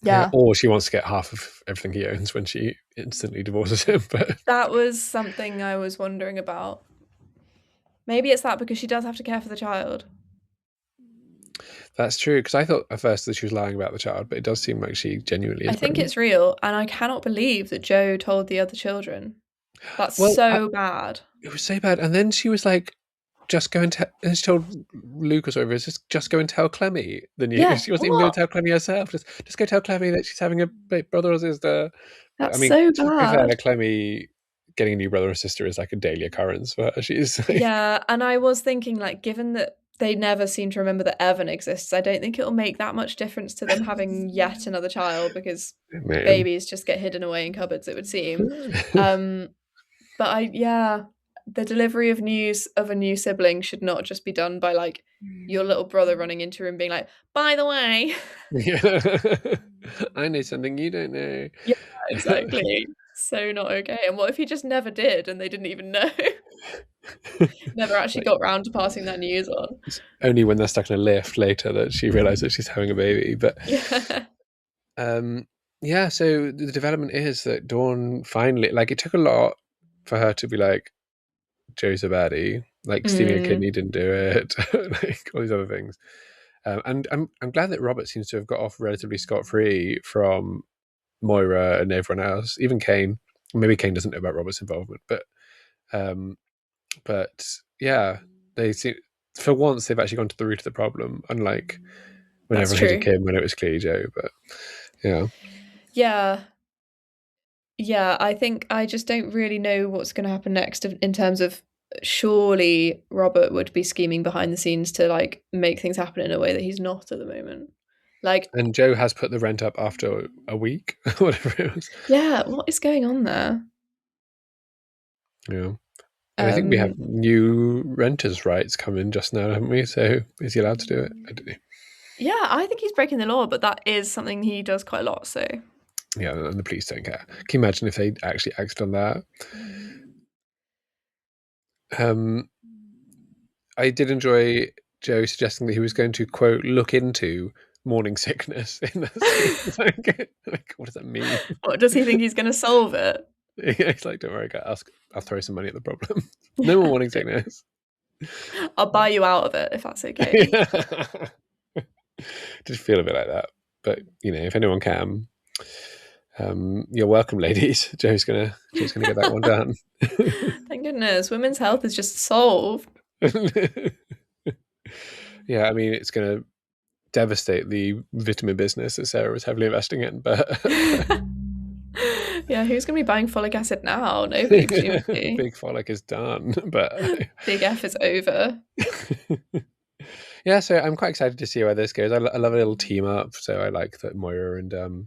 [SPEAKER 2] Yeah,
[SPEAKER 1] Yeah,
[SPEAKER 2] or she wants to get half of everything he owns when she instantly divorces him. But
[SPEAKER 1] that was something I was wondering about. Maybe it's that because she does have to care for the child.
[SPEAKER 2] that's true, because I thought at first that she was lying about the child, but it does seem like she genuinely
[SPEAKER 1] I
[SPEAKER 2] is
[SPEAKER 1] think
[SPEAKER 2] pregnant.
[SPEAKER 1] it's real, and I cannot believe that Joe told the other children. That's
[SPEAKER 2] Well,
[SPEAKER 1] so bad.
[SPEAKER 2] it was so bad. And then she was like, just go and tell. And she told Lucas, or whoever, just go and tell Clemmy the news.
[SPEAKER 1] Yeah,
[SPEAKER 2] She wasn't even going
[SPEAKER 1] what?
[SPEAKER 2] to tell Clemmy herself. Just go tell Clemmy that she's having a brother or sister. I
[SPEAKER 1] That's
[SPEAKER 2] mean,
[SPEAKER 1] so
[SPEAKER 2] to be fair,
[SPEAKER 1] bad.
[SPEAKER 2] Clemmy getting a new brother or sister is like a daily occurrence for her. She's like,
[SPEAKER 1] Yeah, and I was thinking, like, given that they never seem to remember that Evan exists, I don't think it'll make that much difference to them having yet another child because
[SPEAKER 2] man.
[SPEAKER 1] babies just get hidden away in cupboards, it would seem. Um, but yeah, the delivery of news of a new sibling should not just be done by like your little brother running into her and being like, by the way.
[SPEAKER 2] Yeah. I know something you don't know.
[SPEAKER 1] Yeah, exactly. So not okay. And what if he just never did and they didn't even know? Never actually
[SPEAKER 2] Like,
[SPEAKER 1] got round to passing that news on.
[SPEAKER 2] it's only when they're stuck in a lift later that she realizes that she's having a baby. But
[SPEAKER 1] Yeah.
[SPEAKER 2] um, yeah, so the development is that Dawn finally, like, it took a lot for her to be like, Joe's a baddie, like stealing a
[SPEAKER 1] Mm,
[SPEAKER 2] kidney didn't do it, like all these other things. And I'm glad that Robert seems to have got off relatively scot free from Moira and everyone else, even Kane. Maybe Kane doesn't know about Robert's involvement, um, but yeah, they seem, for once they've actually gone to the root of the problem, unlike when
[SPEAKER 1] that's
[SPEAKER 2] everyone hated
[SPEAKER 1] true.
[SPEAKER 2] Kim when it was clearly Joe. But yeah,
[SPEAKER 1] Yeah. Yeah, I think I just don't really know what's going to happen next in terms of surely Robert would be scheming behind the scenes to like make things happen in a way that he's not at the moment. Like,
[SPEAKER 2] and Joe has put the rent up after a week, whatever it was.
[SPEAKER 1] yeah, what is going on there?
[SPEAKER 2] Yeah. And I think we have
[SPEAKER 1] Um,
[SPEAKER 2] new renters' rights coming just now, haven't we? So is he allowed to do it? I don't know.
[SPEAKER 1] yeah, I think he's breaking the law, but that is something he does quite a lot, so
[SPEAKER 2] Yeah, and the police don't care. Can you imagine if they actually acted on that? Um, I did enjoy Joe suggesting that he was going to, quote, look into morning sickness in that scene. It's like, what does that mean?
[SPEAKER 1] what does he think he's going to solve it?
[SPEAKER 2] It's like, don't worry, I'll throw some money at the problem. No more morning
[SPEAKER 1] Yeah.
[SPEAKER 2] sickness.
[SPEAKER 1] I'll buy you out of it if that's okay.
[SPEAKER 2] Just feel a bit like that. But, if anyone can, you're welcome, ladies. Joe's gonna get that one done.
[SPEAKER 1] Thank goodness, women's health is just solved.
[SPEAKER 2] Yeah, I mean, it's going to devastate the vitamin business that Sarah was heavily investing in, but
[SPEAKER 1] Yeah, who's going to be buying folic acid now? Nobody, presumably.
[SPEAKER 2] Big Frolic is done. But
[SPEAKER 1] Big F is over.
[SPEAKER 2] yeah, so I'm quite excited to see where this goes. I love a little team up, so I like that Moira and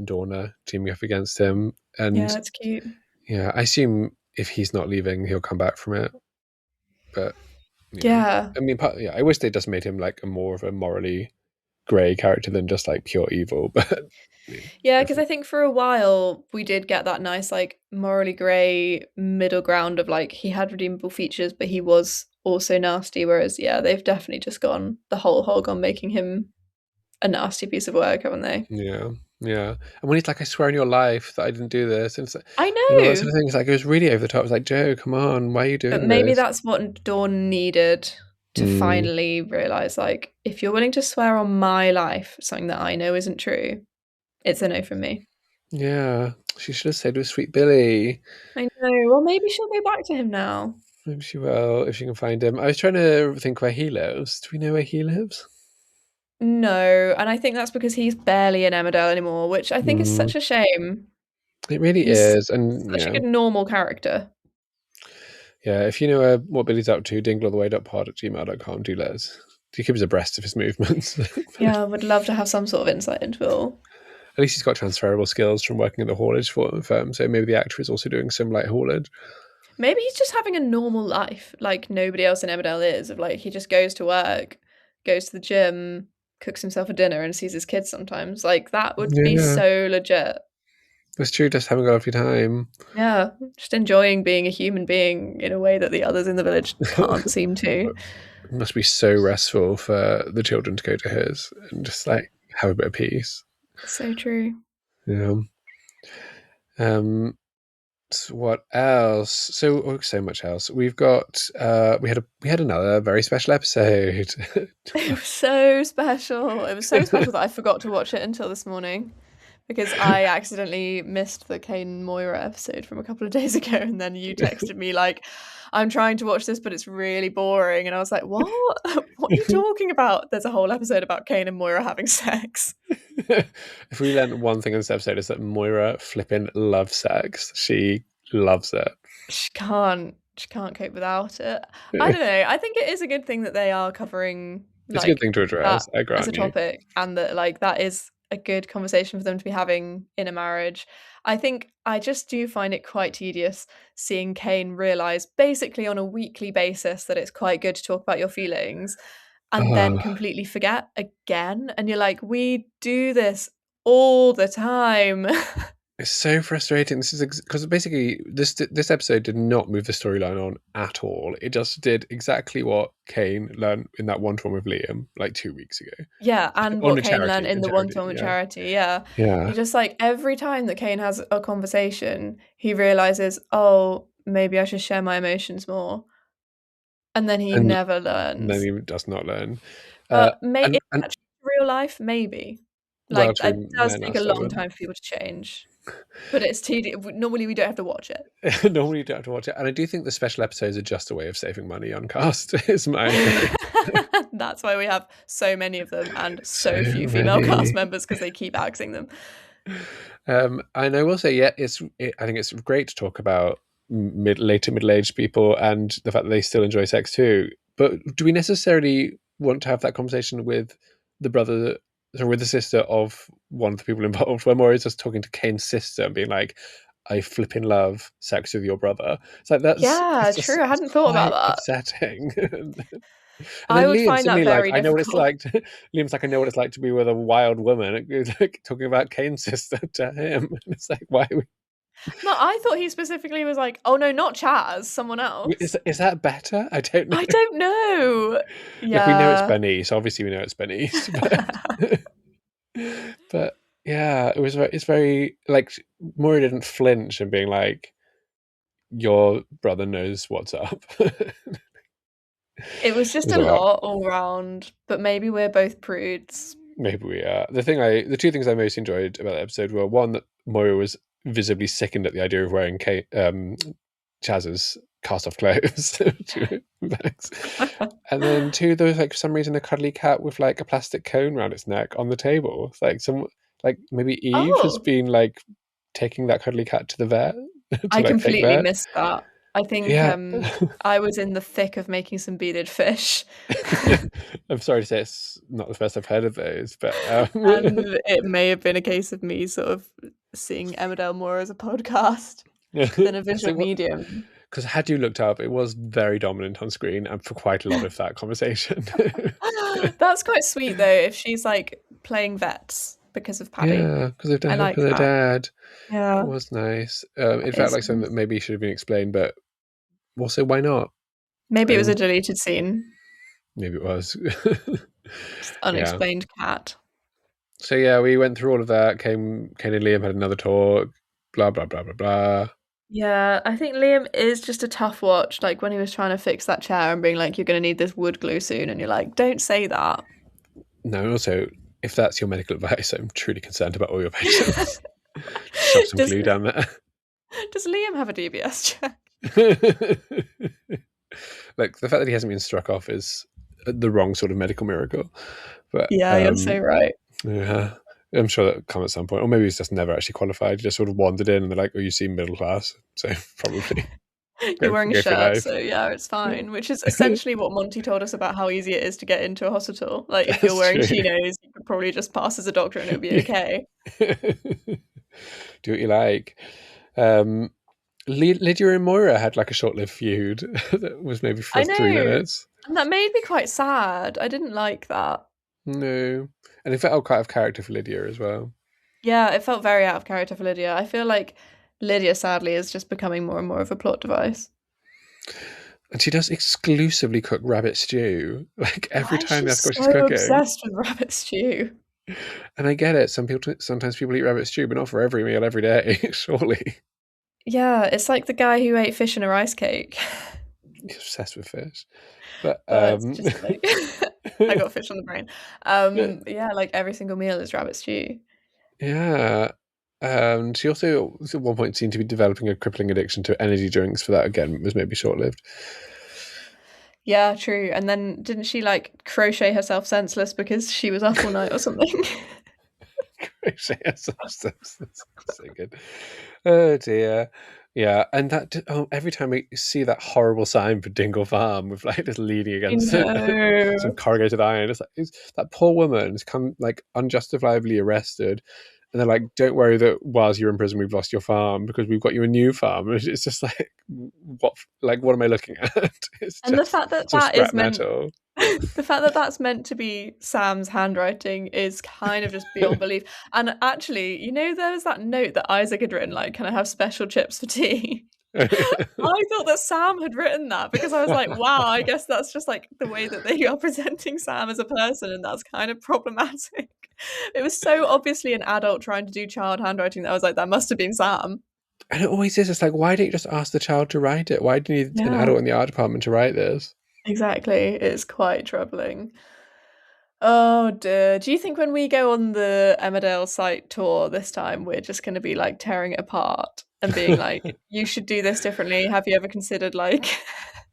[SPEAKER 2] Dawn are teaming up against him. And
[SPEAKER 1] Yeah, it's cute.
[SPEAKER 2] yeah, I assume if he's not leaving, he'll come back from it. But
[SPEAKER 1] Yeah.
[SPEAKER 2] I mean, yeah, I wish they just made him like a more of a morally grey character than just like pure evil. But
[SPEAKER 1] Yeah, because I think for a while we did get that nice, like, morally grey middle ground of like he had redeemable features, but he was also nasty. Whereas, yeah, they've definitely just gone the whole hog on making him a nasty piece of work, haven't they?
[SPEAKER 2] yeah, yeah. And when he's like, "I swear on your life that I didn't do this," and,
[SPEAKER 1] I
[SPEAKER 2] and all that sort
[SPEAKER 1] know.
[SPEAKER 2] of thing, it's like it was really over the top. It's like, Joe, come on, why are you
[SPEAKER 1] But
[SPEAKER 2] doing
[SPEAKER 1] maybe
[SPEAKER 2] this?
[SPEAKER 1] that's what Dawn needed to
[SPEAKER 2] Mm,
[SPEAKER 1] finally realize, like, if you're willing to swear on my life, something that I know isn't true, it's a no from me.
[SPEAKER 2] Yeah, she should have stayed with Sweet Billy.
[SPEAKER 1] I know. Well, maybe she'll go back to him now.
[SPEAKER 2] Maybe she will if she can find him. I was trying to think where he lives. Do we know where he lives?
[SPEAKER 1] No, and I think that's because he's barely in Emmerdale anymore, which I think is
[SPEAKER 2] Mm,
[SPEAKER 1] such a shame.
[SPEAKER 2] it really
[SPEAKER 1] He's
[SPEAKER 2] is, and
[SPEAKER 1] such a good normal character.
[SPEAKER 2] yeah. If you know what Billy's up to, dinglealltheway.pod@gmail.com. Do let us. Do keep us abreast of his movements.
[SPEAKER 1] Yeah, I would love to have some sort of insight into it all.
[SPEAKER 2] At least he's got transferable skills from working at the haulage firm, so maybe the actor is also doing some light haulage.
[SPEAKER 1] Maybe he's just having a normal life, like nobody else in Emmerdale is. Of like he just goes to work, goes to the gym, cooks himself a dinner, and sees his kids sometimes. Like that would be
[SPEAKER 2] Yeah,
[SPEAKER 1] so legit.
[SPEAKER 2] it's true. Just having a lovely time.
[SPEAKER 1] Yeah, just enjoying being a human being in a way that the others in the village can't seem to.
[SPEAKER 2] It must be so restful for the children to go to his and just like have a bit of peace.
[SPEAKER 1] So true.
[SPEAKER 2] Yeah. So what else? So much else. We've got we had another very special episode.
[SPEAKER 1] It was so special. It was so special that I forgot to watch it until this morning because I accidentally missed the Kane and Moira episode from a couple of days ago, and then you texted me like, "I'm trying to watch this, but it's really boring," and I was like, "What? What are you talking about?" There's a whole episode about Kane and Moira having sex.
[SPEAKER 2] If we learned one thing in this episode, is that Moira flipping loves sex. She loves it.
[SPEAKER 1] She can't cope without it. I don't know. I think it is a good thing that they are covering
[SPEAKER 2] It's a good
[SPEAKER 1] like
[SPEAKER 2] thing to
[SPEAKER 1] that
[SPEAKER 2] address. I
[SPEAKER 1] as a
[SPEAKER 2] grant you.
[SPEAKER 1] topic, and that like that is a good conversation for them to be having in a marriage. I think I just do find it quite tedious seeing Kane realize basically on a weekly basis that it's quite good to talk about your feelings and then
[SPEAKER 2] Oh,
[SPEAKER 1] completely forget again. And you're like, we do this all the time.
[SPEAKER 2] it's so frustrating. This is because basically this episode did not move the storyline on at all. It just did exactly what Kane learned in that one-to-one with Liam like 2 weeks ago
[SPEAKER 1] Yeah, and
[SPEAKER 2] on
[SPEAKER 1] what
[SPEAKER 2] a
[SPEAKER 1] Kane learned
[SPEAKER 2] charity.
[SPEAKER 1] in
[SPEAKER 2] In
[SPEAKER 1] the
[SPEAKER 2] charity,
[SPEAKER 1] one-to-one with
[SPEAKER 2] yeah,
[SPEAKER 1] charity, yeah.
[SPEAKER 2] yeah.
[SPEAKER 1] You're just like every time that Kane has a conversation, he realizes, oh, maybe I should share my emotions more. And then he
[SPEAKER 2] And
[SPEAKER 1] never
[SPEAKER 2] then
[SPEAKER 1] learns.
[SPEAKER 2] he does not learn.
[SPEAKER 1] But may
[SPEAKER 2] And
[SPEAKER 1] in actually real life, maybe.
[SPEAKER 2] well,
[SPEAKER 1] Like
[SPEAKER 2] true,
[SPEAKER 1] it does
[SPEAKER 2] men are
[SPEAKER 1] take a long
[SPEAKER 2] stubborn.
[SPEAKER 1] time for people to change. But it's tedious. Normally we don't have to watch it.
[SPEAKER 2] Normally, you don't have to watch it, and I do think the special episodes are just a way of saving money on cast. Is my opinion.
[SPEAKER 1] That's why we have so many of them and
[SPEAKER 2] So
[SPEAKER 1] so few female cast
[SPEAKER 2] many.
[SPEAKER 1] members because they keep axing them.
[SPEAKER 2] And I will say, yeah, I think it's great to talk about later middle-aged people and the fact that they still enjoy sex too. But do we necessarily want to have that conversation with the brother or with the sister of one of the people involved, where Maury's just talking to Kane's sister and being like, "I flipping love sex with your brother." It's like
[SPEAKER 1] Yeah,
[SPEAKER 2] it's just
[SPEAKER 1] true. I
[SPEAKER 2] it's
[SPEAKER 1] hadn't thought about
[SPEAKER 2] quite
[SPEAKER 1] that.
[SPEAKER 2] upsetting. And
[SPEAKER 1] I
[SPEAKER 2] then
[SPEAKER 1] would
[SPEAKER 2] Liam's
[SPEAKER 1] find that
[SPEAKER 2] suddenly like,
[SPEAKER 1] very
[SPEAKER 2] I know what it's
[SPEAKER 1] difficult.
[SPEAKER 2] like. Liam's like, I know what it's like to be with a wild woman. Like talking about Kane's sister to him. And it's like, why?
[SPEAKER 1] No, I thought he specifically was like, "Oh no, not Chaz, someone else."
[SPEAKER 2] Is that better? I don't know.
[SPEAKER 1] I don't know.
[SPEAKER 2] Like we know it's
[SPEAKER 1] Yeah.
[SPEAKER 2] Bernice. Obviously, we know it's Bernice, but yeah, it's very like Maury didn't flinch and being like, your brother knows what's up. It
[SPEAKER 1] It was just
[SPEAKER 2] was
[SPEAKER 1] a
[SPEAKER 2] a lot.
[SPEAKER 1] lot all round, but maybe we're both prudes.
[SPEAKER 2] Maybe we are. The two things I most enjoyed about the episode were one, that Moira was visibly sickened at the idea of wearing Chaz's cast off clothes to bags. And then two, there was like for some reason a cuddly cat with like a plastic cone around its neck on the table. It's like maybe Eve has
[SPEAKER 1] Oh,
[SPEAKER 2] been like taking that cuddly cat to the vet to
[SPEAKER 1] I
[SPEAKER 2] like fake
[SPEAKER 1] completely
[SPEAKER 2] vet.
[SPEAKER 1] missed that. I think
[SPEAKER 2] Yeah.
[SPEAKER 1] I was in the thick of making some beaded fish,
[SPEAKER 2] I'm sorry to say it's not the first I've heard of those, but
[SPEAKER 1] and it may have been a case of me sort of seeing Emmerdale more as a podcast than a visual
[SPEAKER 2] so
[SPEAKER 1] medium.
[SPEAKER 2] because had you looked up, it was very dominant on screen and for quite a lot of that conversation.
[SPEAKER 1] That's quite sweet though, if she's like playing vets because of Paddy.
[SPEAKER 2] Yeah, because they've done
[SPEAKER 1] I
[SPEAKER 2] help
[SPEAKER 1] like
[SPEAKER 2] with their
[SPEAKER 1] that.
[SPEAKER 2] dad. That
[SPEAKER 1] Yeah,
[SPEAKER 2] was nice. It felt
[SPEAKER 1] it's
[SPEAKER 2] like something that maybe should have been explained, but also why not?
[SPEAKER 1] maybe it was a
[SPEAKER 2] Um,
[SPEAKER 1] deleted scene.
[SPEAKER 2] maybe it was.
[SPEAKER 1] Just
[SPEAKER 2] Yeah.
[SPEAKER 1] unexplained cat.
[SPEAKER 2] So yeah, we went through all of that. Kane and Liam had another talk. Blah blah blah blah blah.
[SPEAKER 1] Yeah, I think Liam is just a tough watch. Like when he was trying to fix that chair and being like, "You're going to need this wood glue soon," and you're like, "Don't say that."
[SPEAKER 2] No, also, if that's your medical advice, I'm truly concerned about all your patients. Shove some
[SPEAKER 1] Does
[SPEAKER 2] glue down there.
[SPEAKER 1] does Liam have a DBS check?
[SPEAKER 2] Like, the fact that he hasn't been struck off is the wrong sort of medical miracle. But
[SPEAKER 1] Yeah, you're so right.
[SPEAKER 2] yeah, I'm sure that'll come at some point. Or maybe he's just never actually qualified. He just sort of wandered in and they're like, oh, you seem middle class. So probably
[SPEAKER 1] You're
[SPEAKER 2] go
[SPEAKER 1] wearing a
[SPEAKER 2] for
[SPEAKER 1] shirt,
[SPEAKER 2] life.
[SPEAKER 1] so yeah, it's fine. Which is essentially what Monty told us about how easy it is to get into a hospital. Like, if you're
[SPEAKER 2] That's
[SPEAKER 1] wearing
[SPEAKER 2] true.
[SPEAKER 1] chinos, you could probably just pass as a doctor and it'll be okay.
[SPEAKER 2] Do what you like. Lydia and Moira had like a short-lived feud that was maybe for
[SPEAKER 1] I
[SPEAKER 2] 3 minutes.
[SPEAKER 1] and that made me quite sad. I didn't like that.
[SPEAKER 2] No, and it felt quite out of character for Lydia as well.
[SPEAKER 1] Yeah, it felt very out of character for Lydia. I feel like Lydia, sadly, is just becoming more and more of a plot device.
[SPEAKER 2] And she does exclusively cook rabbit stew. Like every
[SPEAKER 1] Why is
[SPEAKER 2] time
[SPEAKER 1] she
[SPEAKER 2] that's what she's
[SPEAKER 1] so
[SPEAKER 2] cooking.
[SPEAKER 1] obsessed with rabbit stew?
[SPEAKER 2] And I get it. Sometimes people eat rabbit stew, but not for every meal every day. Surely,
[SPEAKER 1] Yeah, it's like the guy who ate fish in a rice cake.
[SPEAKER 2] he's obsessed with fish. But
[SPEAKER 1] But it's just like I got fish on the brain. Yeah, like every single meal is rabbit stew.
[SPEAKER 2] yeah. And she also at one point seemed to be developing a crippling addiction to energy drinks. For that again was maybe short-lived.
[SPEAKER 1] Yeah, true. And then didn't she like crochet herself senseless because she was up all night or something?
[SPEAKER 2] Crochet substance. That's so good. Oh dear. Yeah, and every time we see that horrible sign for Dingle Farm with like just leaning
[SPEAKER 1] I
[SPEAKER 2] against some
[SPEAKER 1] know.
[SPEAKER 2] corrugated iron, that poor woman has come like unjustifiably arrested, and they're like, "Don't worry that whilst you're in prison, we've lost your farm because we've got you a new farm." It's just like, what am I looking at? It's
[SPEAKER 1] And the
[SPEAKER 2] just
[SPEAKER 1] fact that
[SPEAKER 2] some
[SPEAKER 1] that is
[SPEAKER 2] scrap
[SPEAKER 1] meant
[SPEAKER 2] metal.
[SPEAKER 1] the fact that that's meant to be Sam's handwriting is kind of just beyond belief. And actually, there was that note that Isaac had written, like, "Can I have special chips for tea?" I thought that Sam had written that because I was like, wow, I guess that's just like the way that they are presenting Sam as a person, and that's kind of problematic. It was so obviously an adult trying to do child handwriting that I was like, that must have been Sam.
[SPEAKER 2] And it always is. It's like, why don't you just ask the child to write it? Why do you need an
[SPEAKER 1] Yeah,
[SPEAKER 2] adult in the art department to write this?
[SPEAKER 1] exactly. It's quite troubling. Oh dear. Do you think when we go on the Emmerdale site tour this time, we're just going to be like tearing it apart and being like, you should do this differently? Have you ever considered like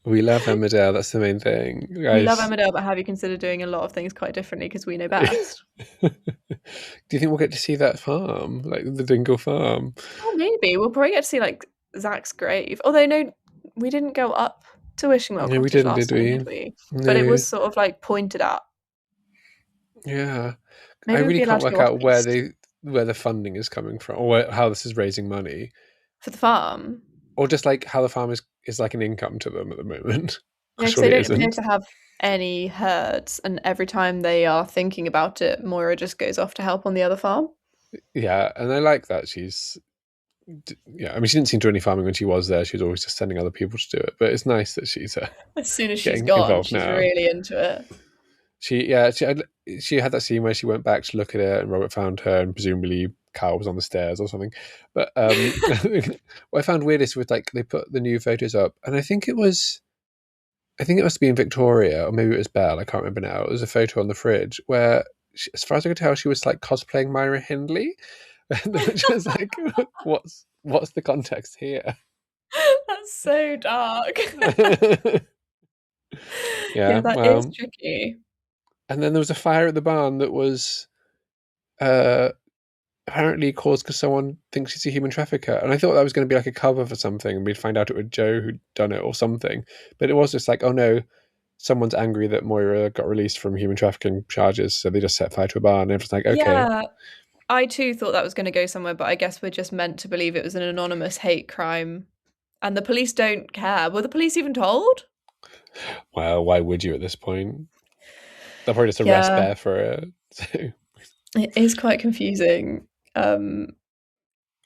[SPEAKER 2] We love Emmerdale. That's the main thing,
[SPEAKER 1] we love
[SPEAKER 2] guys.
[SPEAKER 1] Emmerdale, but have you considered doing a lot of things quite differently because we know
[SPEAKER 2] Do
[SPEAKER 1] best?
[SPEAKER 2] you think we'll get to see that farm, like the Dingle farm?
[SPEAKER 1] Oh, maybe. We'll probably get to see like Zach's grave. Although no, we didn't go up to Wishing Well
[SPEAKER 2] No, we
[SPEAKER 1] Cottage
[SPEAKER 2] didn't,
[SPEAKER 1] last
[SPEAKER 2] did
[SPEAKER 1] time,
[SPEAKER 2] we?
[SPEAKER 1] did we? But it
[SPEAKER 2] No.
[SPEAKER 1] was sort of like pointed at.
[SPEAKER 2] Yeah. I
[SPEAKER 1] Maybe we'd
[SPEAKER 2] really
[SPEAKER 1] be allowed
[SPEAKER 2] can't
[SPEAKER 1] to
[SPEAKER 2] work
[SPEAKER 1] go off
[SPEAKER 2] out
[SPEAKER 1] piste
[SPEAKER 2] where the funding is coming from, or how this is raising money,
[SPEAKER 1] for the farm.
[SPEAKER 2] or just like how the farm is like an income to them at the moment.
[SPEAKER 1] Yeah, because they
[SPEAKER 2] Surely it
[SPEAKER 1] don't appear
[SPEAKER 2] isn't.
[SPEAKER 1] to have any herds, and every time they are thinking about it, Moira just goes off to help on the other farm.
[SPEAKER 2] Yeah, and I like that yeah, I mean, she didn't seem to do any farming when she was there. She was always just sending other people to do it. But it's nice that she's
[SPEAKER 1] As soon as she's
[SPEAKER 2] getting
[SPEAKER 1] gone,
[SPEAKER 2] involved
[SPEAKER 1] she's
[SPEAKER 2] now.
[SPEAKER 1] really into it.
[SPEAKER 2] She had that scene where she went back to look at it, and Robert found her, and presumably Carl was on the stairs or something. But what I found weird is with like they put the new photos up, and I think it must be in Victoria, or maybe it was Belle. I can't remember now. It was a photo on the fridge where, as far as I could tell, she was like cosplaying Myra Hindley, which is like, what's the context here?
[SPEAKER 1] That's so dark. Yeah,
[SPEAKER 2] Yeah,
[SPEAKER 1] that is
[SPEAKER 2] well,
[SPEAKER 1] tricky.
[SPEAKER 2] and then there was a fire at the barn that was uh, apparently caused because someone thinks she's a human trafficker, and I thought that was going to be like a cover for something, and we'd find out it was Joe who'd done it or something. But it was just like, oh no, someone's angry that Moira got released from human trafficking charges, so they just set fire to a bar, and everyone's like, okay.
[SPEAKER 1] Yeah, I too thought that was going to go somewhere, but I guess we're just meant to believe it was an anonymous hate crime. And the police don't care. Were the police even told?
[SPEAKER 2] Well, why would you at this point? They'll probably just arrest
[SPEAKER 1] Yeah,
[SPEAKER 2] Bear for it. So,
[SPEAKER 1] it is quite confusing. Um,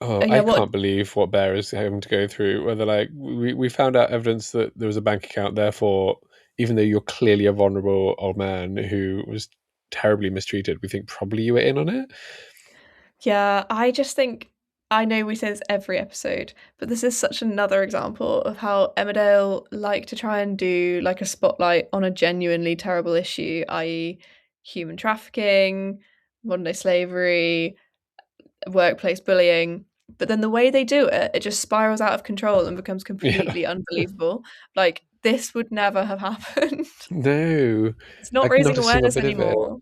[SPEAKER 2] I
[SPEAKER 1] yeah, what?
[SPEAKER 2] can't believe what Bear is having to go through. Whether like we found out evidence that there was a bank account, therefore, even though you're clearly a vulnerable old man who was terribly mistreated, we think probably you were in on it.
[SPEAKER 1] Yeah, I just think I know we say this every episode, but this is such another example of how Emmerdale like to try and do like a spotlight on a genuinely terrible issue, i.e., human trafficking, modern day slavery, workplace bullying. But then the way they do it, it just spirals out of control and becomes
[SPEAKER 2] Yeah.
[SPEAKER 1] completely unbelievable. Like, this would never have happened.
[SPEAKER 2] No,
[SPEAKER 1] It's not
[SPEAKER 2] like not
[SPEAKER 1] raising
[SPEAKER 2] a single
[SPEAKER 1] awareness
[SPEAKER 2] bit of it.
[SPEAKER 1] anymore.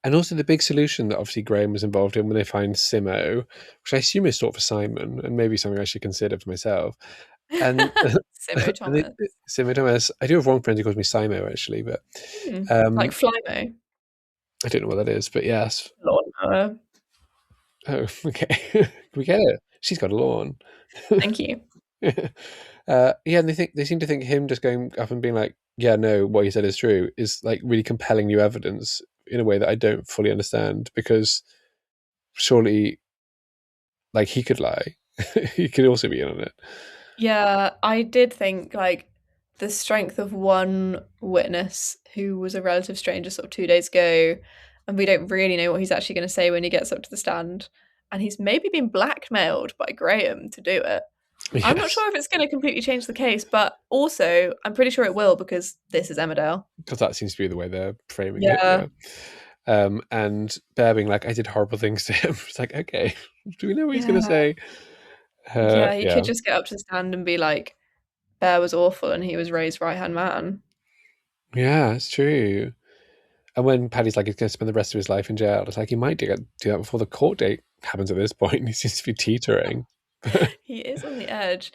[SPEAKER 2] And also the big solution that obviously Graham was involved in when they find Simo, which I assume is sort of for Simon and maybe something I should consider for myself. And,
[SPEAKER 1] Simo
[SPEAKER 2] and they,
[SPEAKER 1] Thomas.
[SPEAKER 2] Simo Thomas, I do have one friend who calls me Simo actually, but
[SPEAKER 1] Like
[SPEAKER 2] um,
[SPEAKER 1] Flymo.
[SPEAKER 2] I don't know what that is. But yes.
[SPEAKER 1] Lawnmower.
[SPEAKER 2] Oh, okay. We get it. She's got a lawn.
[SPEAKER 1] Thank you.
[SPEAKER 2] Yeah, and they seem to think him just going up and being like, "Yeah, no, what he said is true," is like really compelling new evidence in a way that I don't fully understand because surely, like, he could lie, he could also be in on it.
[SPEAKER 1] Yeah, I did think like the strength of one witness who was a relative stranger sort of 2 days ago, and we don't really know what he's actually going to say when he gets up to the stand. And he's maybe been blackmailed by Graham to do it. I'm not
[SPEAKER 2] Yes,
[SPEAKER 1] sure if it's going to completely change the case, but also I'm pretty sure it will because this is Emmerdale.
[SPEAKER 2] because that seems to be the way they're framing it.
[SPEAKER 1] Yeah,
[SPEAKER 2] Yeah, and Bear being like, "I did horrible things to him." It's like, okay, do we know what he's going to
[SPEAKER 1] yeah,
[SPEAKER 2] say?
[SPEAKER 1] yeah. He
[SPEAKER 2] Yeah,
[SPEAKER 1] could just get up to the stand and be like, "Bear was awful, and he was Ray's right hand man."
[SPEAKER 2] yeah, it's true. And when Paddy's like he's going to spend the rest of his life in jail, it's like he might do that before the court date happens at this point. He seems to be teetering.
[SPEAKER 1] He is on the edge.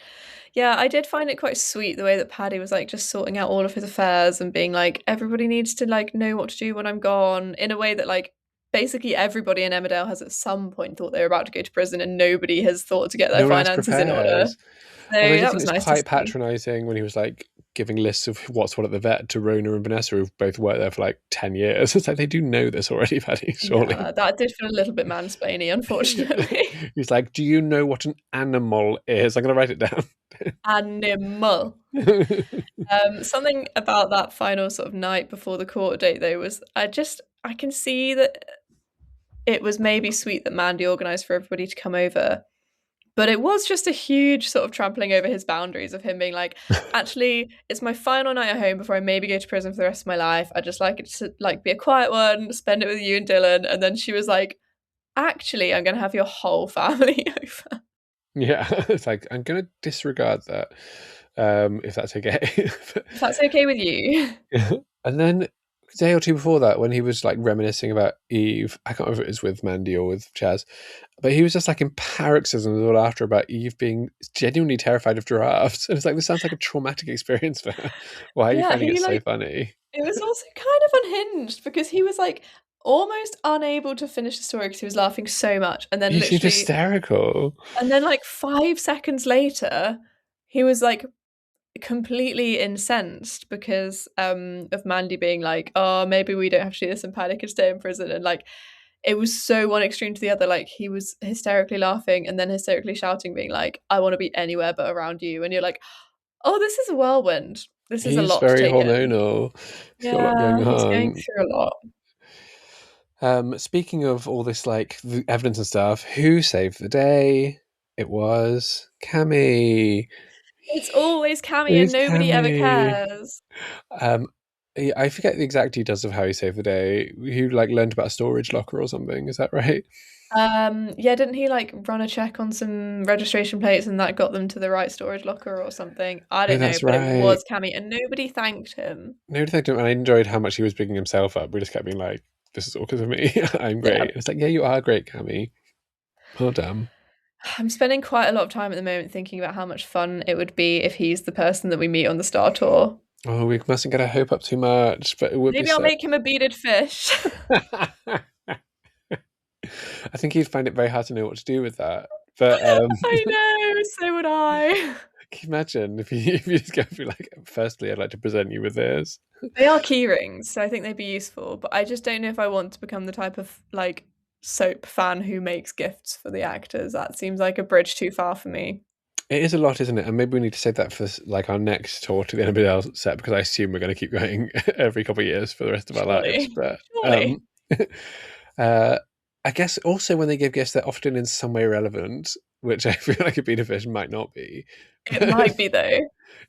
[SPEAKER 1] Yeah, I did find it quite sweet the way that Paddy was like just sorting out all of his affairs and being like, everybody needs to like know what to do when I'm gone, in a way that like basically everybody in Emmerdale has at some point thought they were about to go to prison and nobody has thought to get their
[SPEAKER 2] No one else
[SPEAKER 1] finances in order.
[SPEAKER 2] prepares.
[SPEAKER 1] So
[SPEAKER 2] Although I did
[SPEAKER 1] that
[SPEAKER 2] think
[SPEAKER 1] was
[SPEAKER 2] it was
[SPEAKER 1] nice to
[SPEAKER 2] quite
[SPEAKER 1] see.
[SPEAKER 2] patronising when he was like giving lists of what's what at the vet to Rona and Vanessa, who've both worked there for like 10 years. It's like they do know this already, Paddy, surely.
[SPEAKER 1] Yeah, that did feel a little bit mansplainy, unfortunately.
[SPEAKER 2] He's like, "Do you know what an animal is?" I'm going to write it down.
[SPEAKER 1] Animal. Something about that final sort of night before the court date though was I can see that it was maybe sweet that Mandy organised for everybody to come over. But it was just a huge sort of trampling over his boundaries of him being like, actually, it's my final night at home before I maybe go to prison for the rest of my life. I just like it to like be a quiet one, spend it with you and Dylan. And then she was like, actually, I'm gonna have your whole family over.
[SPEAKER 2] Yeah, it's like, I'm going to disregard that, if that's okay.
[SPEAKER 1] If that's okay with you.
[SPEAKER 2] And then a day or two before that, when he was like reminiscing about Eve, I can't remember if it was with Mandy or with Chaz, but he was just like in paroxysms all after about Eve being genuinely terrified of giraffes. And it's like, this sounds like a traumatic experience for her. Why are you
[SPEAKER 1] Yeah,
[SPEAKER 2] finding it
[SPEAKER 1] he
[SPEAKER 2] so
[SPEAKER 1] like
[SPEAKER 2] funny?
[SPEAKER 1] it was also kind of unhinged because he was like almost unable to finish the story because he was laughing so much.
[SPEAKER 2] He seemed hysterical.
[SPEAKER 1] And then like 5 seconds later, he was like completely incensed because of Mandy being like, oh, maybe we don't have to do this and Paddy could stay in prison. And like it was so one extreme to the other. Like he was hysterically laughing and then hysterically shouting, being like, I want to be anywhere but around you. And you're like, oh, this is a whirlwind. This is a
[SPEAKER 2] He's
[SPEAKER 1] lot to
[SPEAKER 2] very
[SPEAKER 1] take in.
[SPEAKER 2] hormonal. He's got a lot
[SPEAKER 1] Yeah,
[SPEAKER 2] going
[SPEAKER 1] he's going
[SPEAKER 2] on.
[SPEAKER 1] through a lot.
[SPEAKER 2] Speaking of all this, like the evidence and stuff, who saved the day? It was Cammy.
[SPEAKER 1] It's always
[SPEAKER 2] It
[SPEAKER 1] Cammy and
[SPEAKER 2] is
[SPEAKER 1] nobody ever
[SPEAKER 2] Cammy.
[SPEAKER 1] cares.
[SPEAKER 2] Um, I forget the exact details of how he saved the day. He like learned about a storage locker or something. Is that right?
[SPEAKER 1] Yeah, didn't he like run a check on some registration plates and that got them to the right storage locker or something? I
[SPEAKER 2] Oh,
[SPEAKER 1] don't know,
[SPEAKER 2] that's
[SPEAKER 1] but it
[SPEAKER 2] right.
[SPEAKER 1] was Cammy and nobody thanked him.
[SPEAKER 2] No, thank him. And I enjoyed how much he was bigging himself up. We just kept being like, "This is all because of me. I'm
[SPEAKER 1] Yeah.
[SPEAKER 2] great." And it's like, "Yeah, you are great, Cammy. Well done."
[SPEAKER 1] I'm spending quite a lot of time at the moment thinking about how much fun it would be if he's the person that we meet on the Star Tour.
[SPEAKER 2] Oh, we mustn't get our hope up too much, but it would be
[SPEAKER 1] Maybe I'll
[SPEAKER 2] so.
[SPEAKER 1] make him a beaded fish.
[SPEAKER 2] I think he'd find it very hard to know what to do with that. But
[SPEAKER 1] I know, so would I.
[SPEAKER 2] can you imagine if you just go through like, firstly, I'd like to present you with this.
[SPEAKER 1] They are key rings, so I think they'd be useful, but I just don't know if I want to become the type of like soap fan who makes gifts for the actors. That seems like a bridge too far for me.
[SPEAKER 2] It is a lot, isn't it? And maybe we need to save that for like our next tour to the Emmerdale set because I assume we're going to keep going every couple of years for the rest of our lives.
[SPEAKER 1] Surely.
[SPEAKER 2] But
[SPEAKER 1] Surely.
[SPEAKER 2] uh, I guess also when they give gifts, they're often in some way relevant, which I feel like a beta fish might not be.
[SPEAKER 1] It might be though.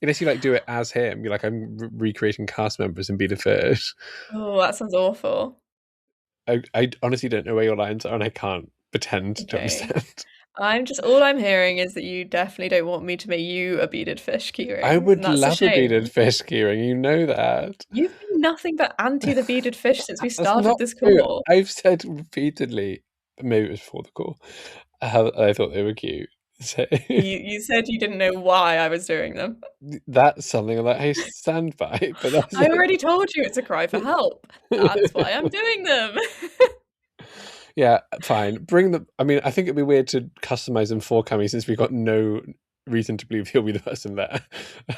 [SPEAKER 2] Unless you like do it as him, you're like, I'm recreating cast members in Beta Fish.
[SPEAKER 1] Oh, that sounds awful.
[SPEAKER 2] I honestly don't know where your lines are, and I can't pretend to
[SPEAKER 1] Okay.
[SPEAKER 2] understand.
[SPEAKER 1] All I'm hearing is that you definitely don't want me to make you a beaded fish keyring.
[SPEAKER 2] I
[SPEAKER 1] And
[SPEAKER 2] would
[SPEAKER 1] that's a
[SPEAKER 2] love a
[SPEAKER 1] shame.
[SPEAKER 2] beaded fish, Kieran. You know that.
[SPEAKER 1] You've been nothing but anti the beaded fish since we
[SPEAKER 2] That's
[SPEAKER 1] started
[SPEAKER 2] not
[SPEAKER 1] this
[SPEAKER 2] true.
[SPEAKER 1] call.
[SPEAKER 2] I've said repeatedly, maybe it was before the call, how I thought they were cute. So
[SPEAKER 1] You said you didn't know why I was doing them.
[SPEAKER 2] that's something that I stand by. But that's
[SPEAKER 1] I already told you it's a cry for help. That's why I'm doing them.
[SPEAKER 2] yeah, fine. Bring them. I mean, I think it'd be weird to customize them for Cammy since we've got no reason to believe he'll be the person there.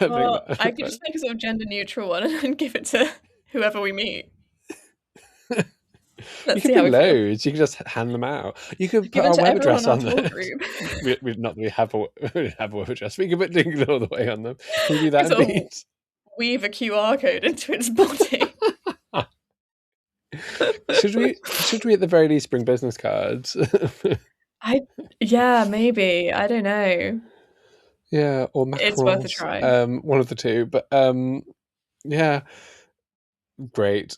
[SPEAKER 1] Well, I could just make a sort of gender neutral one and give it to whoever we meet.
[SPEAKER 2] You
[SPEAKER 1] Let's
[SPEAKER 2] could
[SPEAKER 1] see how
[SPEAKER 2] bring
[SPEAKER 1] we feel.
[SPEAKER 2] loads. You could just hand them out. You could
[SPEAKER 1] Give
[SPEAKER 2] put
[SPEAKER 1] it
[SPEAKER 2] our
[SPEAKER 1] to
[SPEAKER 2] web
[SPEAKER 1] everyone
[SPEAKER 2] address
[SPEAKER 1] on our
[SPEAKER 2] on
[SPEAKER 1] tour
[SPEAKER 2] there.
[SPEAKER 1] group.
[SPEAKER 2] Not that we have a web address, but you could put Dingle All The Way on them. Can we do that
[SPEAKER 1] Sort of
[SPEAKER 2] indeed?
[SPEAKER 1] weave a QR code into its body.
[SPEAKER 2] Should we at the very least bring business cards?
[SPEAKER 1] Yeah, maybe. I don't know.
[SPEAKER 2] Yeah, or
[SPEAKER 1] It's worth a
[SPEAKER 2] mackerels.
[SPEAKER 1] try.
[SPEAKER 2] One of the two. But yeah, great.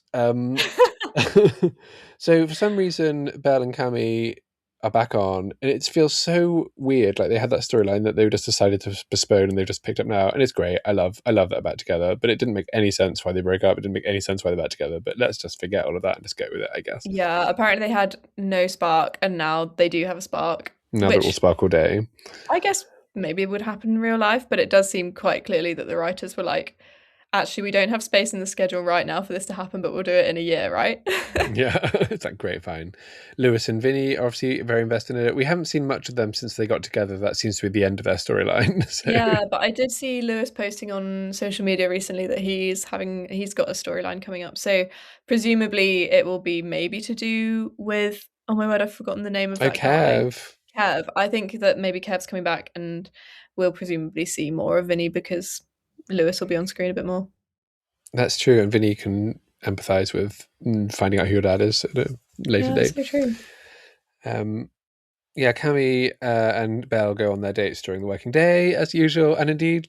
[SPEAKER 2] So for some reason, Belle and Cammy are back on, and it feels so weird. Like they had that storyline that they just decided to postpone, and they've just picked up now, and it's great. I love that they're back together. But it didn't make any sense why they broke up. It didn't make any sense why they're back together. But let's just forget all of that and just go with it, I guess.
[SPEAKER 1] Yeah, apparently they had no spark, and now they do have a spark.
[SPEAKER 2] Now that it will
[SPEAKER 1] Which
[SPEAKER 2] spark all day.
[SPEAKER 1] I guess maybe would happen in real life, but it does seem quite clearly that the writers were like, actually, we don't have space in the schedule right now for this to happen, but we'll do it in a year, right?
[SPEAKER 2] Yeah, it's like great, fine. Lewis and Vinny are obviously very invested in it. We haven't seen much of them since they got together. That seems to be the end of their storyline. So.
[SPEAKER 1] Yeah, but I did see Lewis posting on social media recently that he's got a storyline coming up. So presumably it will be maybe to do with, oh my word, I've forgotten the name of that guy.
[SPEAKER 2] Kev.
[SPEAKER 1] Kev. I think that maybe Kev's coming back and we'll presumably see more of Vinny because Lewis will be on screen a bit more.
[SPEAKER 2] That's true, and Vinny can empathise with finding out who your dad is at a later date.
[SPEAKER 1] That's so true.
[SPEAKER 2] Yeah, Cammy and Belle go on their dates during the working day, as usual, and indeed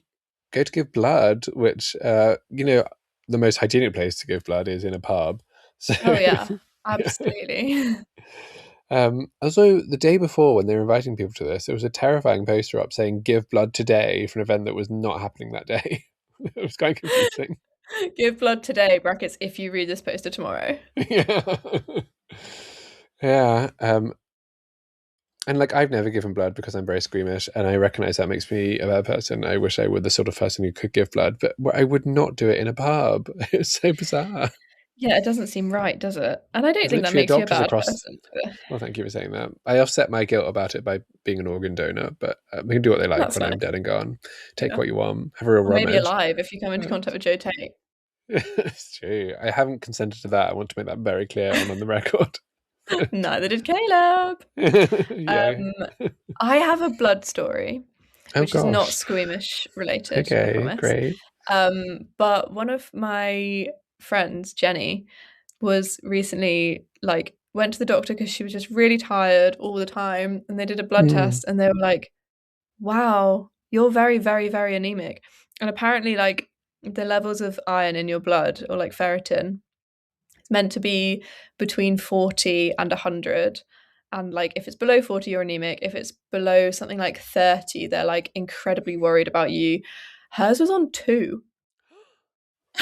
[SPEAKER 2] go to give blood, which, the most hygienic place to give blood is in a pub. So,
[SPEAKER 1] Oh, yeah, absolutely.
[SPEAKER 2] Also, the day before when they were inviting people to this, there was a terrifying poster up saying "Give blood today" for an event that was not happening that day. It was quite confusing.
[SPEAKER 1] Give blood today, brackets, if you read this poster tomorrow.
[SPEAKER 2] Yeah. Yeah. And like I've never given blood because I'm very squeamish, and I recognise that makes me a bad person. I wish I were the sort of person who could give blood, but I would not do it in a pub. It's so bizarre.
[SPEAKER 1] Yeah, it doesn't seem right, does it? And I don't
[SPEAKER 2] There's
[SPEAKER 1] think that
[SPEAKER 2] literally
[SPEAKER 1] makes you a
[SPEAKER 2] doctors
[SPEAKER 1] bad
[SPEAKER 2] across.
[SPEAKER 1] person.
[SPEAKER 2] Well, thank you for saying that. I offset my guilt about it by being an organ donor, but they can do what they like
[SPEAKER 1] That's
[SPEAKER 2] when
[SPEAKER 1] nice.
[SPEAKER 2] I'm dead and gone. Take
[SPEAKER 1] Yeah.
[SPEAKER 2] what you want. Have a real
[SPEAKER 1] Or maybe
[SPEAKER 2] rummage.
[SPEAKER 1] alive if you come into contact with Joe Tate.
[SPEAKER 2] It's true. I haven't consented to that. I want to make that very clear on the record.
[SPEAKER 1] Neither did Caleb.
[SPEAKER 2] Yeah.
[SPEAKER 1] I have a blood story, which is not
[SPEAKER 2] gosh.
[SPEAKER 1] squeamish related, I
[SPEAKER 2] Okay,
[SPEAKER 1] promise.
[SPEAKER 2] great.
[SPEAKER 1] But one of my friends, Jenny, was recently went to the doctor because she was just really tired all the time, and they did a blood test, and they were like, "Wow, you're very, very, very anemic." And apparently, like the levels of iron in your blood, or like ferritin, it's meant to be between 40 and 100. And like if it's below 40, you're anemic. If it's below something like 30, they're like incredibly worried about you. Hers was on 2.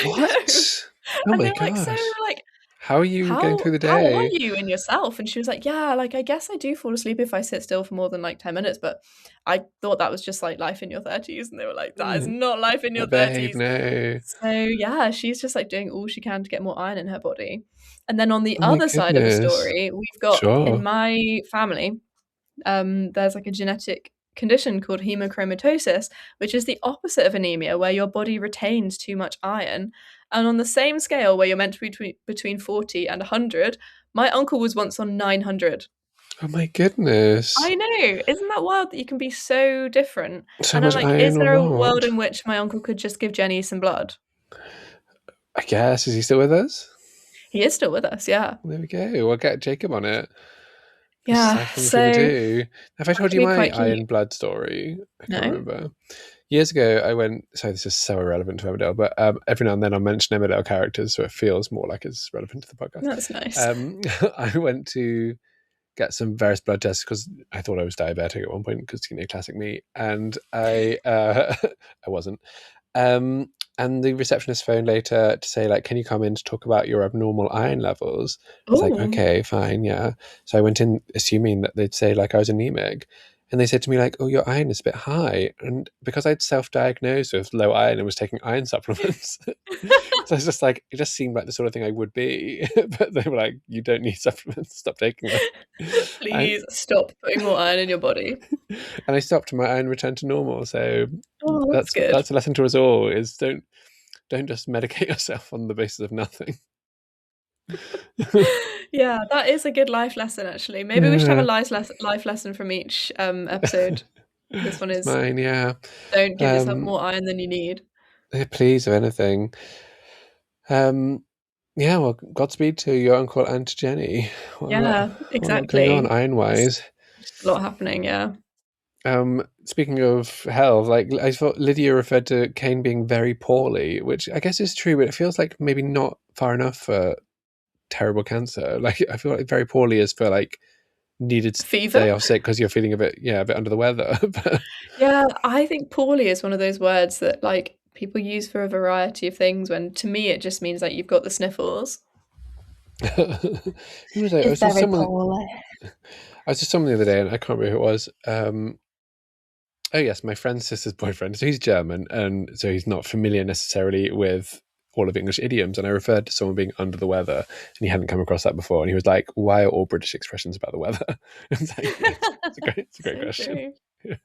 [SPEAKER 2] What? Oh
[SPEAKER 1] And
[SPEAKER 2] my
[SPEAKER 1] they're like, so
[SPEAKER 2] gosh.
[SPEAKER 1] like,
[SPEAKER 2] How are you going through the
[SPEAKER 1] how are
[SPEAKER 2] day?
[SPEAKER 1] you in yourself? And she was like, yeah, like I guess I do fall asleep if I sit still for more than like 10 minutes, but I thought that was just like life in your 30s. And they were like, that is not life in your
[SPEAKER 2] Babe,
[SPEAKER 1] 30s.
[SPEAKER 2] no.
[SPEAKER 1] So yeah, she's just like doing all she can to get more iron in her body. And then on the
[SPEAKER 2] Oh my
[SPEAKER 1] other side of the
[SPEAKER 2] goodness.
[SPEAKER 1] story, we've got
[SPEAKER 2] Sure.
[SPEAKER 1] in my family, there's like a genetic condition called haemochromotosis, which is the opposite of anemia, where your body retains too much iron. And on the same scale, where you're meant to be between 40 and 100, my uncle was once on 900.
[SPEAKER 2] Oh my goodness.
[SPEAKER 1] I know. Isn't that wild that you can be so different?
[SPEAKER 2] So
[SPEAKER 1] And I'm
[SPEAKER 2] much
[SPEAKER 1] like,
[SPEAKER 2] iron
[SPEAKER 1] is
[SPEAKER 2] or
[SPEAKER 1] there a
[SPEAKER 2] not?
[SPEAKER 1] world in which my uncle could just give Jenny some blood?
[SPEAKER 2] I guess. Is he still with us?
[SPEAKER 1] He is still with us, yeah.
[SPEAKER 2] There we go. We'll get Jacob on it.
[SPEAKER 1] Yeah,
[SPEAKER 2] Something we do. Have I told you my
[SPEAKER 1] quite cute.
[SPEAKER 2] iron blood story? I can't
[SPEAKER 1] No.
[SPEAKER 2] remember. Years ago, I went. Sorry, this is so irrelevant to Emmerdale, but every now and then I'll mention Emmerdale characters, so it feels more like it's relevant to the podcast.
[SPEAKER 1] That's nice.
[SPEAKER 2] I went to get some various blood tests because I thought I was diabetic at one point because, classic me. And I I wasn't. And the receptionist phoned later to say, like, can you come in to talk about your abnormal iron levels? I was like,
[SPEAKER 1] Oh,
[SPEAKER 2] okay, fine, yeah. So I went in assuming that they'd say, like, I was anemic. And they said to me, like, oh, your iron is a bit high. And because I'd self-diagnosed with low iron and was taking iron supplements, so it's just like, it just seemed like the sort of thing I would be. But they were like, you don't need supplements, stop taking them. And,
[SPEAKER 1] please stop putting more iron in your body.
[SPEAKER 2] and I stopped and my iron returned to normal. So
[SPEAKER 1] Oh, that's good.
[SPEAKER 2] that's a lesson to us all, is don't just medicate yourself on the basis of nothing.
[SPEAKER 1] Yeah, that is a good life lesson, actually. Maybe we should have a
[SPEAKER 2] Yeah,
[SPEAKER 1] life lesson from each episode. This one
[SPEAKER 2] it's
[SPEAKER 1] is
[SPEAKER 2] mine. Yeah.
[SPEAKER 1] don't give yourself
[SPEAKER 2] Um,
[SPEAKER 1] more iron than you need.
[SPEAKER 2] please, if anything. Um, yeah. Well, Godspeed to your uncle and to Jenny.
[SPEAKER 1] Yeah,
[SPEAKER 2] What a lot going on
[SPEAKER 1] exactly.
[SPEAKER 2] iron
[SPEAKER 1] Just,
[SPEAKER 2] wise.
[SPEAKER 1] just a lot happening, yeah.
[SPEAKER 2] Speaking of health, like I thought Lydia referred to Kane being very poorly, which I guess is true, but it feels like maybe not far enough for terrible cancer. Like I feel like very poorly is for like needed to
[SPEAKER 1] Fever?
[SPEAKER 2] stay off sick because you're feeling a bit under the weather. But
[SPEAKER 1] Yeah, I think poorly is one of those words that like people use for a variety of things when to me it just means like you've got the sniffles.
[SPEAKER 2] who was I?
[SPEAKER 1] It's very poorly.
[SPEAKER 2] I was just someone the other day, and I can't remember who it was. Oh yes, my friend's sister's boyfriend. So he's German, and so he's not familiar necessarily with all of English idioms. And I referred to someone being under the weather, and he hadn't come across that before. And he was like, "Why are all British expressions about the weather?" I was like, yeah, it's a great
[SPEAKER 1] So
[SPEAKER 2] question.
[SPEAKER 1] true.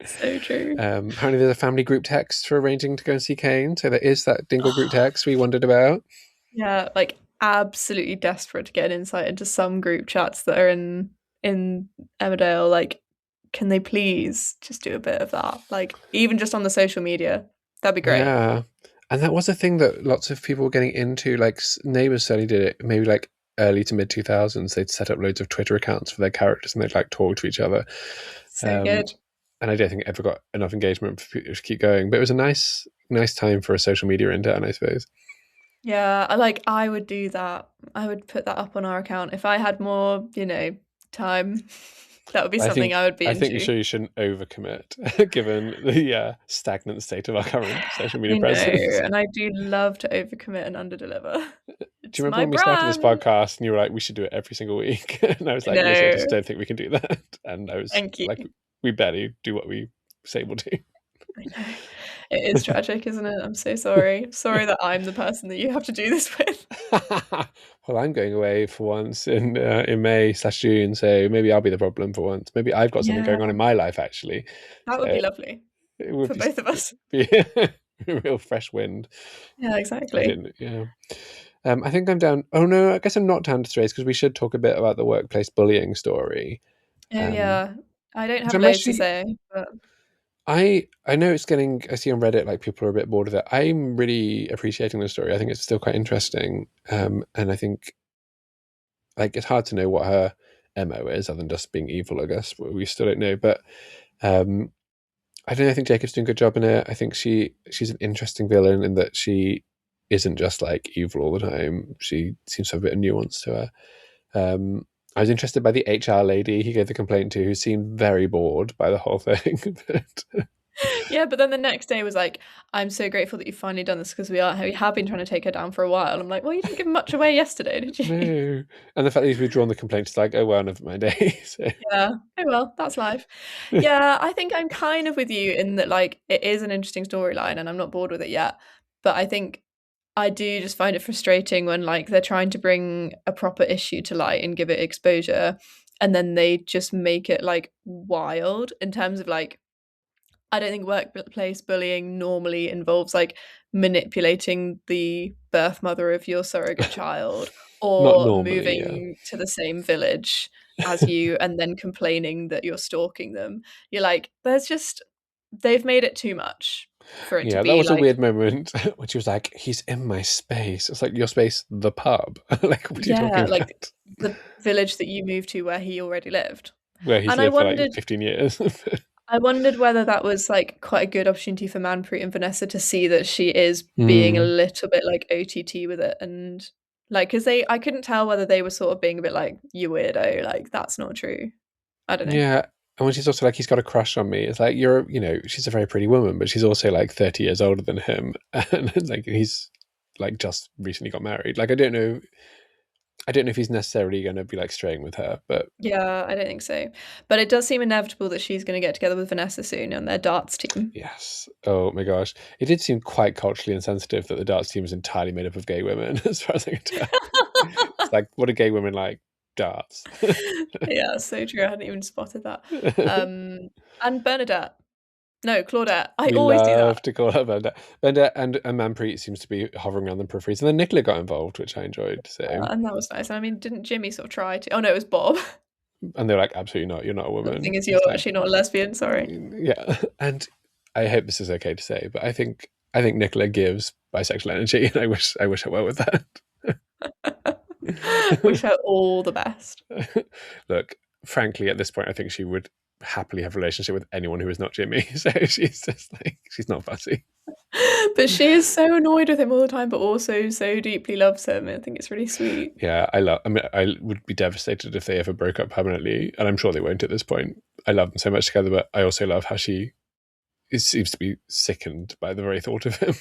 [SPEAKER 1] So true.
[SPEAKER 2] Apparently, there's a family group text for arranging to go and see Kane. So there is that Dingle group text we wondered about.
[SPEAKER 1] Yeah, like absolutely desperate to get an insight into some group chats that are in Emmerdale. Like, can they please just do a bit of that? Like, even just on the social media, that'd be great.
[SPEAKER 2] Yeah, and that was a thing that lots of people were getting into. Like neighbors certainly did it. Maybe like early to mid 2000s, they'd set up loads of Twitter accounts for their characters, and they'd like talk to each other.
[SPEAKER 1] So
[SPEAKER 2] Um,
[SPEAKER 1] good.
[SPEAKER 2] and I don't think it ever got enough engagement for people to keep going. But it was a nice time for a social media intern, I suppose.
[SPEAKER 1] Yeah, I would do that. I would put that up on our account if I had more, time. That would be something I would be
[SPEAKER 2] I think
[SPEAKER 1] into.
[SPEAKER 2] sure you shouldn't overcommit, given the stagnant state of our current social media
[SPEAKER 1] I know,
[SPEAKER 2] presence.
[SPEAKER 1] and I do love to overcommit and underdeliver.
[SPEAKER 2] Do you
[SPEAKER 1] It's
[SPEAKER 2] remember
[SPEAKER 1] my
[SPEAKER 2] when we started this
[SPEAKER 1] brand.
[SPEAKER 2] podcast and you were like, we should do it every single week? And I was
[SPEAKER 1] I
[SPEAKER 2] like, Lizzie, I just
[SPEAKER 1] know.
[SPEAKER 2] don't think we can do that. And I was
[SPEAKER 1] Thank you.
[SPEAKER 2] like, we barely do what we say we'll do.
[SPEAKER 1] I know. It is tragic, isn't it? I'm so sorry. Sorry that I'm the person that you have to do this with.
[SPEAKER 2] Well, I'm going away for once in May/June, so maybe I'll be the problem for once. Maybe I've got something going on
[SPEAKER 1] Yeah,
[SPEAKER 2] in my life actually,
[SPEAKER 1] that would be
[SPEAKER 2] so
[SPEAKER 1] lovely
[SPEAKER 2] it would
[SPEAKER 1] for both of us.
[SPEAKER 2] be a real fresh wind.
[SPEAKER 1] Yeah,
[SPEAKER 2] I
[SPEAKER 1] exactly.
[SPEAKER 2] didn't, yeah. I think I'm down. Oh no, I guess I'm not down to strays because we should talk a bit about the workplace bullying story.
[SPEAKER 1] Oh
[SPEAKER 2] Um,
[SPEAKER 1] yeah. I don't
[SPEAKER 2] which
[SPEAKER 1] have
[SPEAKER 2] I'm
[SPEAKER 1] loads to
[SPEAKER 2] actually
[SPEAKER 1] say, but
[SPEAKER 2] I know it's getting. I see on Reddit like people are a bit bored of it. I'm really appreciating the story. I think it's still quite interesting, and I think like it's hard to know what her MO is other than just being evil. I guess we still don't know, but um, I don't know. I think Jacob's doing a good job in it. I think she's an interesting villain in that she isn't just like evil all the time. She seems to have a bit of nuance to her. I was interested by the HR lady he gave the complaint to, who seemed very bored by the whole thing. But
[SPEAKER 1] yeah, but then the next day was like, I'm so grateful that you've finally done this because we have been trying to take her down for a while. I'm like, well, you didn't give much away yesterday, did you?
[SPEAKER 2] no, and the fact that he's withdrawn the complaint is like, oh well, never mind. So,
[SPEAKER 1] Yeah. Oh well, that's life. Yeah, I think I'm kind of with you in that like it is an interesting storyline and I'm not bored with it yet. But I think I do just find it frustrating when like they're trying to bring a proper issue to light and give it exposure and then they just make it like wild in terms of like I don't think workplace bullying normally involves like manipulating the birth mother of your surrogate child
[SPEAKER 2] not
[SPEAKER 1] or
[SPEAKER 2] normally, yeah.
[SPEAKER 1] moving to the same village as you and then complaining that you're stalking them. You're like, they've made it too much for it to
[SPEAKER 2] Yeah, that
[SPEAKER 1] be
[SPEAKER 2] was a
[SPEAKER 1] like,
[SPEAKER 2] weird moment when she was like, he's in my space. It's like, your space, the pub. Like, what are you
[SPEAKER 1] yeah,
[SPEAKER 2] talking
[SPEAKER 1] like
[SPEAKER 2] about?
[SPEAKER 1] the village that you moved to where he already lived.
[SPEAKER 2] Where he's
[SPEAKER 1] And I
[SPEAKER 2] lived for like
[SPEAKER 1] wondered
[SPEAKER 2] 15 years.
[SPEAKER 1] I wondered whether that was like quite a good opportunity for Manpreet and Vanessa to see that she is being a
[SPEAKER 2] Mm.
[SPEAKER 1] little bit like OTT with it and Like, because I couldn't tell whether they were sort of being a bit like, you weirdo, like, that's not true. I don't know.
[SPEAKER 2] Yeah. And when she's also like, he's got a crush on me, it's like, she's a very pretty woman, but she's also like 30 years older than him. And like, he's like just recently got married. Like, I don't know if he's necessarily going to be like straying with her, but
[SPEAKER 1] Yeah, I don't think so. But it does seem inevitable that she's going to get together with Vanessa soon on their darts team.
[SPEAKER 2] yes. Oh my gosh. It did seem quite culturally insensitive that the darts team was entirely made up of gay women, as far as I can tell. It's like, what are gay women like? Darts.
[SPEAKER 1] Yeah, so true. I hadn't even spotted that. And Bernadette. No, Claudette. I
[SPEAKER 2] We
[SPEAKER 1] always do that.
[SPEAKER 2] love to call her Benda. Benda and Manpreet seems to be hovering around the peripheries. And then Nicola got involved, which I enjoyed. So,
[SPEAKER 1] And that was nice. I mean, didn't Jimmy sort of try to? Oh no, it was Bob.
[SPEAKER 2] and they're like, absolutely not. You're not a
[SPEAKER 1] The
[SPEAKER 2] woman.
[SPEAKER 1] thing is, you're
[SPEAKER 2] It's like,
[SPEAKER 1] actually not a lesbian. Sorry.
[SPEAKER 2] yeah. And I hope this is okay to say, but I think Nicola gives bisexual energy, and I wish her well with that.
[SPEAKER 1] Wish her all the best.
[SPEAKER 2] Look, frankly, at this point, I think she would happily have a relationship with anyone who is not Jimmy. So she's just like, she's not fussy.
[SPEAKER 1] But she is so annoyed with him all the time, but also so deeply loves him. I think it's really sweet.
[SPEAKER 2] Yeah, I would be devastated if they ever broke up permanently, and I'm sure they won't at this point. I love them so much together, but I also love how she seems to be sickened by the very thought of him.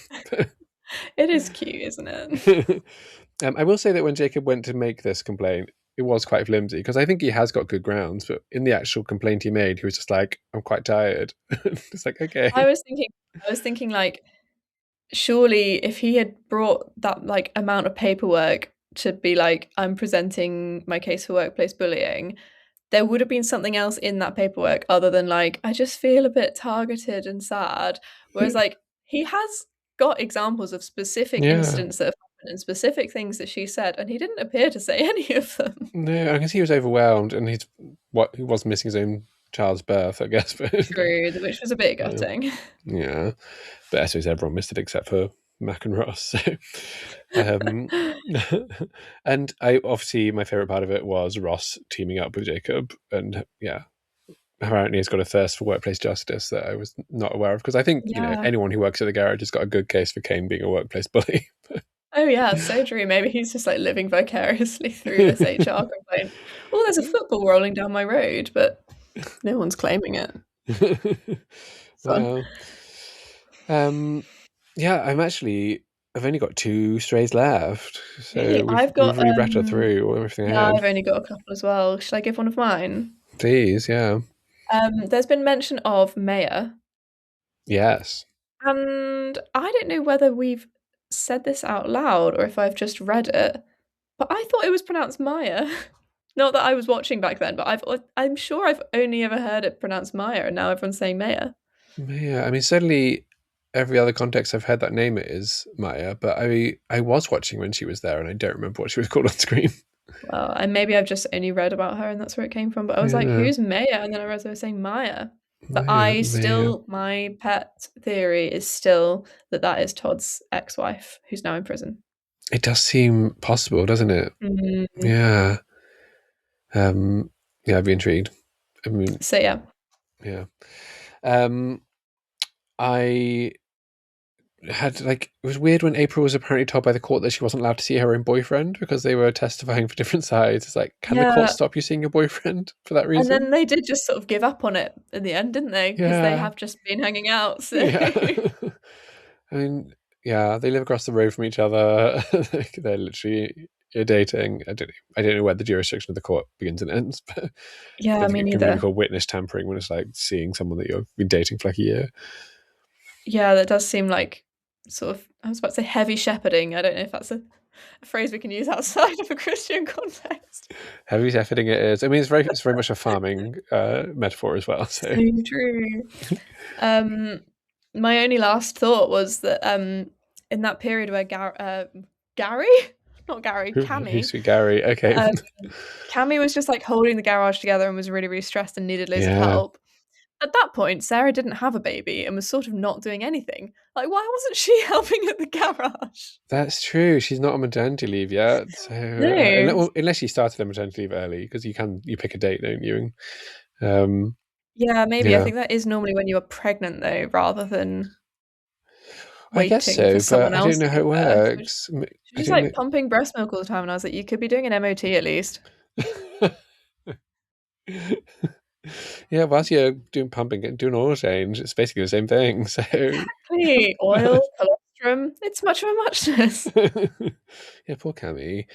[SPEAKER 1] It is cute, isn't it?
[SPEAKER 2] I will say that when Jacob went to make this complaint, it was quite flimsy, because I think he has got good grounds, but in the actual complaint he made, he was just like, I'm quite tired. It's like, okay.
[SPEAKER 1] I was thinking like, surely if he had brought that like amount of paperwork to be like, I'm presenting my case for workplace bullying, there would have been something else in that paperwork other than like, I just feel a bit targeted and sad. Whereas like he has got examples of specific
[SPEAKER 2] Yeah.
[SPEAKER 1] incidents that have happened and specific things that she said, and he didn't appear to say any of them.
[SPEAKER 2] No, I guess he was overwhelmed, and he was missing his own child's birth, I guess. But
[SPEAKER 1] True, which was a bit
[SPEAKER 2] yeah.
[SPEAKER 1] gutting.
[SPEAKER 2] Yeah, but I suppose everyone missed it except for Mac and Ross. So, um, and I obviously my favorite part of it was Ross teaming up with Jacob, and yeah, apparently he's got a thirst for workplace justice that I was not aware of, because I think
[SPEAKER 1] Yeah.
[SPEAKER 2] anyone who works at the garage has got a good case for Kane being a workplace bully.
[SPEAKER 1] Oh yeah, so true. Maybe he's just like living vicariously through this HR complaint. Oh, there's a football rolling down my road, but no one's claiming it. Fun.
[SPEAKER 2] Well, yeah, I've only got 2 strays left,
[SPEAKER 1] Really?
[SPEAKER 2] so
[SPEAKER 1] I've
[SPEAKER 2] we've
[SPEAKER 1] got
[SPEAKER 2] really rattled through everything
[SPEAKER 1] yeah,
[SPEAKER 2] ahead.
[SPEAKER 1] I've only got a couple as well. Should I give one of mine?
[SPEAKER 2] Please, yeah.
[SPEAKER 1] There's been mention of Miah,
[SPEAKER 2] Yes.
[SPEAKER 1] and I don't know whether we've said this out loud or if I've just read it, but I thought it was pronounced Maya. Not that I was watching back then, but I'm sure I've only ever heard it pronounced Maya, and now everyone's saying Maya.
[SPEAKER 2] Yeah, I mean, certainly every other context I've heard that name is Maya, but I was watching when she was there, and I don't remember what she was called on screen.
[SPEAKER 1] Well, and maybe I've just only read about her and that's where it came from. But I was like,
[SPEAKER 2] Yeah,
[SPEAKER 1] who's Maya? And then I realized they were saying Maya. But
[SPEAKER 2] Maya.
[SPEAKER 1] my pet theory is still that that is Todd's ex-wife who's now in prison.
[SPEAKER 2] It does seem possible, doesn't it?
[SPEAKER 1] Mm.
[SPEAKER 2] Yeah. Yeah, I'd be intrigued. I mean,
[SPEAKER 1] So yeah.
[SPEAKER 2] yeah. Um, I had like it was weird when April was apparently told by the court that she wasn't allowed to see her own boyfriend because they were testifying for different sides. It's like, can the court
[SPEAKER 1] Yeah.
[SPEAKER 2] stop you seeing your boyfriend for that
[SPEAKER 1] And
[SPEAKER 2] reason?
[SPEAKER 1] then they did just sort of give up on it in the end, didn't they? Because they
[SPEAKER 2] Yeah,
[SPEAKER 1] have just been hanging out. So
[SPEAKER 2] yeah. I mean, yeah, they live across the road from each other. Like, they're literally dating. I don't know where the jurisdiction of the court begins and ends, but I
[SPEAKER 1] yeah,
[SPEAKER 2] don't think
[SPEAKER 1] me
[SPEAKER 2] it can really be
[SPEAKER 1] neither.
[SPEAKER 2] called witness tampering when it's like seeing someone that you've been dating for like a year.
[SPEAKER 1] Yeah, that does seem like sort of, I was about to say heavy shepherding. I don't know if that's a phrase we can use outside of a Christian context.
[SPEAKER 2] Heavy shepherding it is. I mean, it's very much a farming metaphor as well. So
[SPEAKER 1] So true. Um, my only last thought was that in that period where Gary, not Gary,
[SPEAKER 2] who's
[SPEAKER 1] Cammy,
[SPEAKER 2] sweet Gary? Okay,
[SPEAKER 1] um, Cammy was just like holding the garage together and was really, really stressed and needed loads of
[SPEAKER 2] yeah,
[SPEAKER 1] help. At that point, Sarah didn't have a baby and was sort of not doing anything. Like, why wasn't she helping at the garage?
[SPEAKER 2] that's true. She's not on maternity leave yet, so
[SPEAKER 1] No.
[SPEAKER 2] unless she started on maternity leave early, because you pick a date, don't you? Um,
[SPEAKER 1] Yeah, maybe. I
[SPEAKER 2] yeah.
[SPEAKER 1] think that is normally when you are pregnant, though, rather than.
[SPEAKER 2] I guess
[SPEAKER 1] waiting for
[SPEAKER 2] so, but
[SPEAKER 1] someone
[SPEAKER 2] I don't
[SPEAKER 1] else
[SPEAKER 2] know
[SPEAKER 1] to
[SPEAKER 2] how
[SPEAKER 1] give
[SPEAKER 2] it
[SPEAKER 1] birth.
[SPEAKER 2] works. I
[SPEAKER 1] She's
[SPEAKER 2] don't
[SPEAKER 1] like
[SPEAKER 2] know.
[SPEAKER 1] pumping breast milk all the time, and I was like, you could be doing an MOT at least.
[SPEAKER 2] Yeah, whilst you're doing pumping and doing oil change, it's basically the same thing. So,
[SPEAKER 1] Exactly. Oil, colostrum. It's much of a muchness.
[SPEAKER 2] yeah, poor Cammy.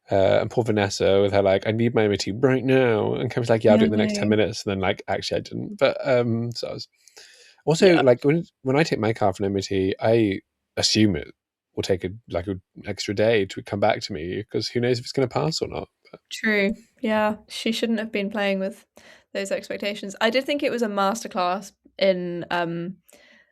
[SPEAKER 2] And poor Vanessa with her like, I need my MOT right now. And Cammy's like, yeah, I'll
[SPEAKER 1] Yeah,
[SPEAKER 2] do
[SPEAKER 1] I
[SPEAKER 2] it in the next 10
[SPEAKER 1] know.
[SPEAKER 2] minutes. And then like, actually I didn't. But so I was also
[SPEAKER 1] Yeah,
[SPEAKER 2] like when I take my car for an MOT, I assume it will take an extra day to come back to me because who knows if it's gonna pass or not.
[SPEAKER 1] true. Yeah, she shouldn't have been playing with those expectations. I did think it was a masterclass in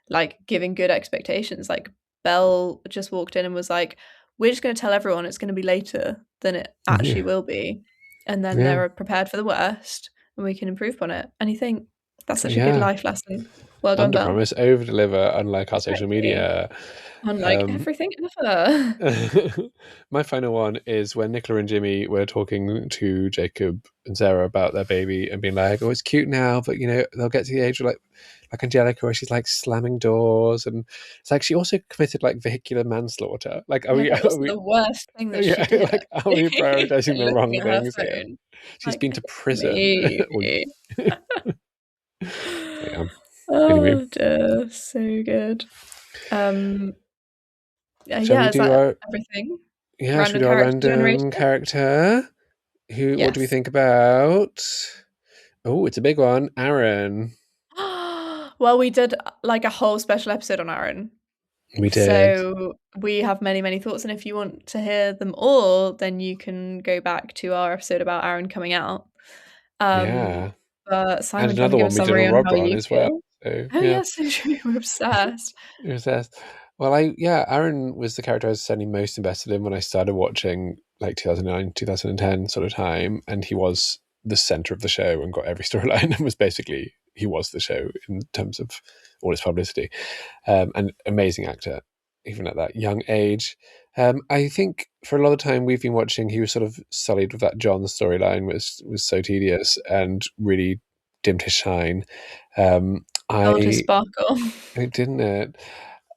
[SPEAKER 1] like giving good expectations. Like Belle just walked in and was like, "We're just going to tell everyone it's going to be later than it actually
[SPEAKER 2] Yeah.
[SPEAKER 1] will be, and then
[SPEAKER 2] Yeah.
[SPEAKER 1] they're prepared for the worst, and we can improve on it." And you think that's such a good
[SPEAKER 2] Yeah.
[SPEAKER 1] life lesson. Well done,
[SPEAKER 2] Under
[SPEAKER 1] Belle.
[SPEAKER 2] promise, over deliver, unlike our social
[SPEAKER 1] Exactly.
[SPEAKER 2] media.
[SPEAKER 1] Unlike
[SPEAKER 2] Um
[SPEAKER 1] everything ever.
[SPEAKER 2] My final one is when Nicola and Jimmy were talking to Jacob and Sarah about their baby and being like, "Oh, it's cute now, but you know they'll get to the age of like Angelica, where she's like slamming doors." And it's like she also committed like vehicular manslaughter. Like,
[SPEAKER 1] Yeah, but
[SPEAKER 2] are
[SPEAKER 1] what's
[SPEAKER 2] we
[SPEAKER 1] the worst thing that she
[SPEAKER 2] yeah,
[SPEAKER 1] did
[SPEAKER 2] like are we
[SPEAKER 1] actually?
[SPEAKER 2] prioritizing the
[SPEAKER 1] Looking
[SPEAKER 2] wrong
[SPEAKER 1] at her
[SPEAKER 2] things here?
[SPEAKER 1] phone.
[SPEAKER 2] She's
[SPEAKER 1] Like,
[SPEAKER 2] been to prison. Or,
[SPEAKER 1] maybe.
[SPEAKER 2] so yeah. Anyway,
[SPEAKER 1] Oh dear, so good. Um,
[SPEAKER 2] shall
[SPEAKER 1] yeah,
[SPEAKER 2] we
[SPEAKER 1] is
[SPEAKER 2] do
[SPEAKER 1] that
[SPEAKER 2] our
[SPEAKER 1] everything?
[SPEAKER 2] should we
[SPEAKER 1] Random
[SPEAKER 2] do our
[SPEAKER 1] character
[SPEAKER 2] random
[SPEAKER 1] generator?
[SPEAKER 2] character? What do we
[SPEAKER 1] Yes.
[SPEAKER 2] think about? Oh, it's a big one. Aaron.
[SPEAKER 1] Well, we did like a whole special episode on Aaron.
[SPEAKER 2] We did.
[SPEAKER 1] So we have many, many thoughts. And if you want to hear them all, then you can go back to our episode about Aaron coming out. Um,
[SPEAKER 2] Yeah.
[SPEAKER 1] but
[SPEAKER 2] And
[SPEAKER 1] Simon, do you want to
[SPEAKER 2] another
[SPEAKER 1] give a
[SPEAKER 2] one we did on
[SPEAKER 1] summary on
[SPEAKER 2] Rob
[SPEAKER 1] how
[SPEAKER 2] Ron
[SPEAKER 1] you
[SPEAKER 2] as well.
[SPEAKER 1] feel?
[SPEAKER 2] So
[SPEAKER 1] Oh,
[SPEAKER 2] yeah.
[SPEAKER 1] yeah, so true. We're obsessed.
[SPEAKER 2] It was that. Well, Aaron was the character I was certainly most invested in when I started watching like 2009, 2010 sort of time. And he was the center of the show and got every storyline and was basically, he was the show in terms of all its publicity. And amazing actor, even at that young age. I think for a lot of time we've been watching, he was sort of sullied with that John storyline, was so tedious and really dimmed his shine.
[SPEAKER 1] Gold his
[SPEAKER 2] I
[SPEAKER 1] sparkle.
[SPEAKER 2] it didn't it.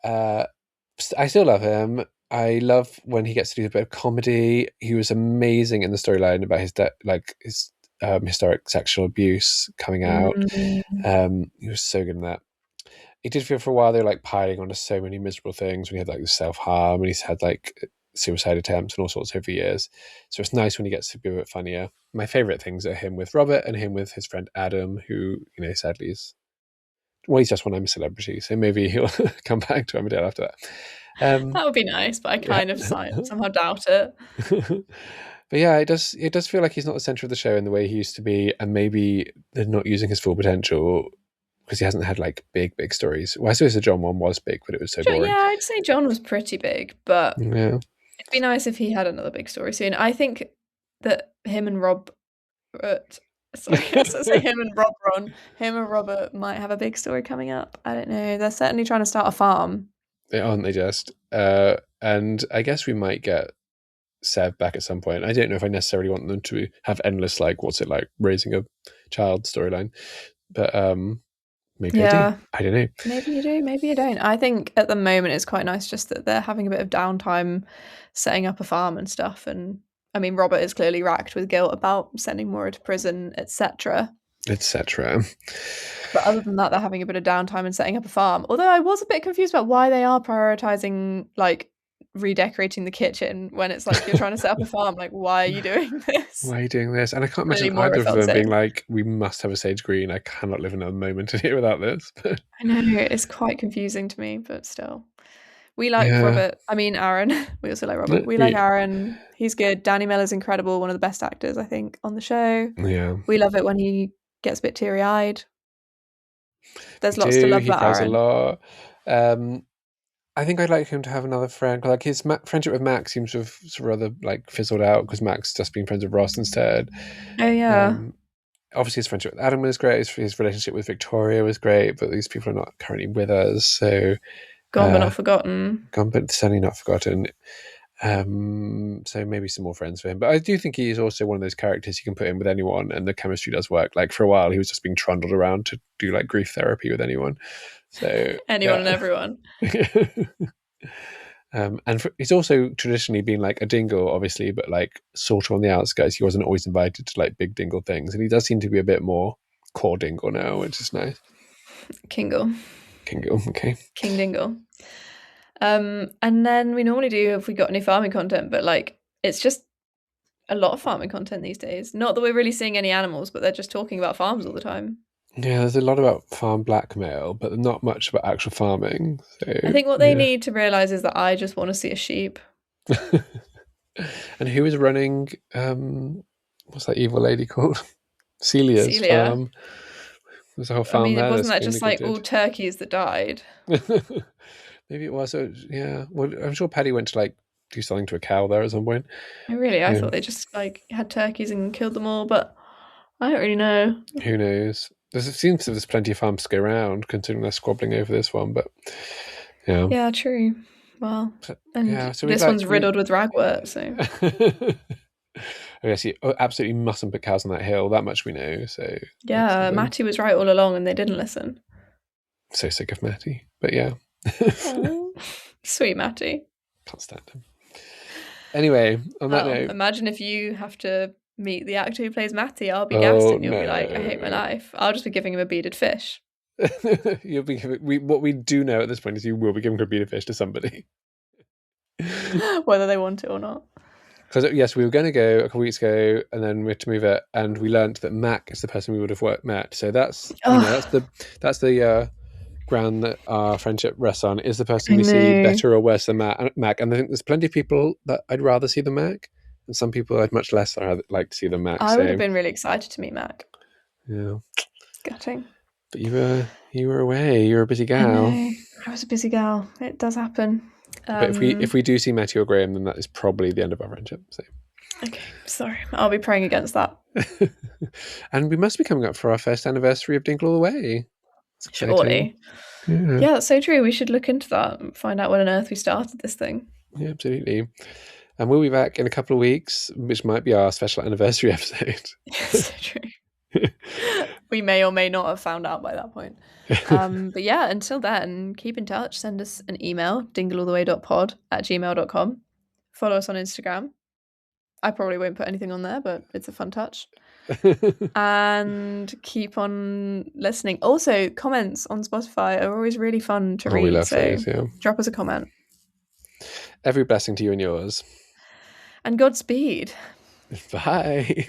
[SPEAKER 2] Uh, I still love him. I love when he gets to do a bit of comedy. He was amazing in the storyline about his historic sexual abuse coming out.
[SPEAKER 1] Mm.
[SPEAKER 2] He was so good in that. It did feel for a while they were like piling onto so many miserable things when he had like the self-harm and he's had like suicide attempts and all sorts over years. So it's nice when he gets to be a bit funnier. My favourite things are him with Robert and him with his friend Adam, who, sadly is, well, he's just when I'm a celebrity, so maybe he'll come back to Emmerdale after that.
[SPEAKER 1] That would be nice, but I
[SPEAKER 2] Yeah.
[SPEAKER 1] kind of somehow doubt it.
[SPEAKER 2] But yeah, it does feel like he's not the center of the show in the way he used to be, and maybe they're not using his full potential because he hasn't had like big stories. Well, I suppose the John one was big, but it was so
[SPEAKER 1] Yeah,
[SPEAKER 2] boring.
[SPEAKER 1] I'd say John was pretty big, but
[SPEAKER 2] Yeah,
[SPEAKER 1] it'd be nice if he had another big story soon. I think that him and Rob, sorry, I was gonna say him and Rob Ron, him and Robert might have a big story coming up. I don't know. They're certainly trying to start a farm.
[SPEAKER 2] aren't they just? And I guess we might get Sev back at some point. I don't know if I necessarily want them to have endless like what's it like raising a child storyline, but maybe I do.
[SPEAKER 1] Yeah,
[SPEAKER 2] I don't know.
[SPEAKER 1] maybe you do, maybe you don't. I think at the moment it's quite nice just that they're having a bit of downtime setting up a farm and stuff. And I mean, Robert is clearly racked with guilt about sending Maura to prison, etc.
[SPEAKER 2] Etc.
[SPEAKER 1] But other than that, they're having a bit of downtime and setting up a farm. Although I was a bit confused about why they are prioritizing like redecorating the kitchen when it's like you're trying to set up a farm. Like, why are you doing this?
[SPEAKER 2] Why are you doing this? And I can't
[SPEAKER 1] Clearly,
[SPEAKER 2] imagine
[SPEAKER 1] Maura
[SPEAKER 2] either of
[SPEAKER 1] felt
[SPEAKER 2] them
[SPEAKER 1] sick.
[SPEAKER 2] being like, we must have a sage green. I cannot live another moment in here without this.
[SPEAKER 1] I know it's quite confusing to me, but still. We like
[SPEAKER 2] Yeah.
[SPEAKER 1] Robert. I mean, Aaron. We also like Robert. We like
[SPEAKER 2] Yeah.
[SPEAKER 1] Aaron. He's good. Danny Miller's incredible. One of the best actors, I think, on the show.
[SPEAKER 2] Yeah.
[SPEAKER 1] We love it when he gets a bit teary eyed. There's
[SPEAKER 2] We
[SPEAKER 1] lots to
[SPEAKER 2] do.
[SPEAKER 1] love
[SPEAKER 2] He
[SPEAKER 1] about
[SPEAKER 2] cries a
[SPEAKER 1] Aaron.
[SPEAKER 2] lot. I think I'd like him to have another friend. Like his friendship with Max seems to have sort of rather like fizzled out because Max just been friends with Ross instead.
[SPEAKER 1] Oh, yeah.
[SPEAKER 2] Obviously, his friendship with Adam was great. His relationship with Victoria was great, but these people are not currently with us. So
[SPEAKER 1] Gone but not forgotten.
[SPEAKER 2] gone, but certainly not forgotten. So maybe some more friends for him. But I do think he is also one of those characters you can put in with anyone, and the chemistry does work. Like for a while, he was just being trundled around to do like grief therapy with anyone. So
[SPEAKER 1] Anyone and everyone.
[SPEAKER 2] He's also traditionally been like a dingle, obviously, but like sort of on the outskirts. He wasn't always invited to like big dingle things, and he does seem to be a bit more core dingle now, which is nice.
[SPEAKER 1] Kingle.
[SPEAKER 2] Okay.
[SPEAKER 1] King Dingle. And then we normally do if we got any farming content, but like it's just a lot of farming content these days. Not that we're really seeing any animals, but they're just talking about farms all the time.
[SPEAKER 2] Yeah, there's a lot about farm blackmail, but not much about actual farming. So,
[SPEAKER 1] I think what they need to realise is that I just want to see a sheep.
[SPEAKER 2] And who is running? What's that evil lady called? Celia's farm. There's a whole farm there.
[SPEAKER 1] Wasn't that just like all turkeys that died?
[SPEAKER 2] Maybe it was. Yeah. Well, I'm sure Paddy went to like do something to a cow there at some point.
[SPEAKER 1] Oh, really? I thought they just like had turkeys and killed them all, but I don't really know.
[SPEAKER 2] Who knows? It seems there's plenty of farms to go around, considering they're squabbling over this one. But yeah.
[SPEAKER 1] Yeah, true. Well, and so this one's riddled with ragwort, so.
[SPEAKER 2] I guess you absolutely mustn't put cows on that hill. That much we know. So
[SPEAKER 1] yeah, Matty was right all along, and they didn't listen.
[SPEAKER 2] So sick of Matty, but yeah.
[SPEAKER 1] Sweet Matty.
[SPEAKER 2] Can't stand him. Anyway, on that note,
[SPEAKER 1] imagine if you have to meet the actor who plays Matty. I'll be gassed, and you'll be like, "I hate my life." I'll just be giving him a beaded fish.
[SPEAKER 2] You'll be what we do know at this point is you will be giving a beaded fish to somebody,
[SPEAKER 1] whether they want it or not.
[SPEAKER 2] Because yes, we were going to go a couple of weeks ago, and then we had to move it, and we learned that Mac is the person we would have met. So that's that's the ground that our friendship rests on. Is the person we see better or worse than Mac? And I think there's plenty of people that I'd rather see than Mac, and some people I'd much less like to see than Mac.
[SPEAKER 1] I would have been really excited to meet Mac.
[SPEAKER 2] Yeah,
[SPEAKER 1] gutting.
[SPEAKER 2] But you were away. You were a busy gal.
[SPEAKER 1] I was a busy gal. It does happen.
[SPEAKER 2] But if we do see Matty or Graham, then that is probably the end of our friendship. So.
[SPEAKER 1] Okay, sorry. I'll be praying against that.
[SPEAKER 2] And we must be coming up for our first anniversary of Dingle All The Way.
[SPEAKER 1] Surely. Yeah, that's so true. We should look into that and find out when on earth we started this thing.
[SPEAKER 2] Yeah, absolutely. And we'll be back in a couple of weeks, which might be our special anniversary episode.
[SPEAKER 1] So true. We may or may not have found out by that point. But yeah, until then, keep in touch. Send us an email, dinglealltheway.pod@gmail.com. Follow us on Instagram. I probably won't put anything on there, but it's a fun touch. And keep on listening. Also, comments on Spotify are always really fun to read. We love those, yeah. Drop us a comment.
[SPEAKER 2] Every blessing to you and yours.
[SPEAKER 1] And Godspeed.
[SPEAKER 2] Bye.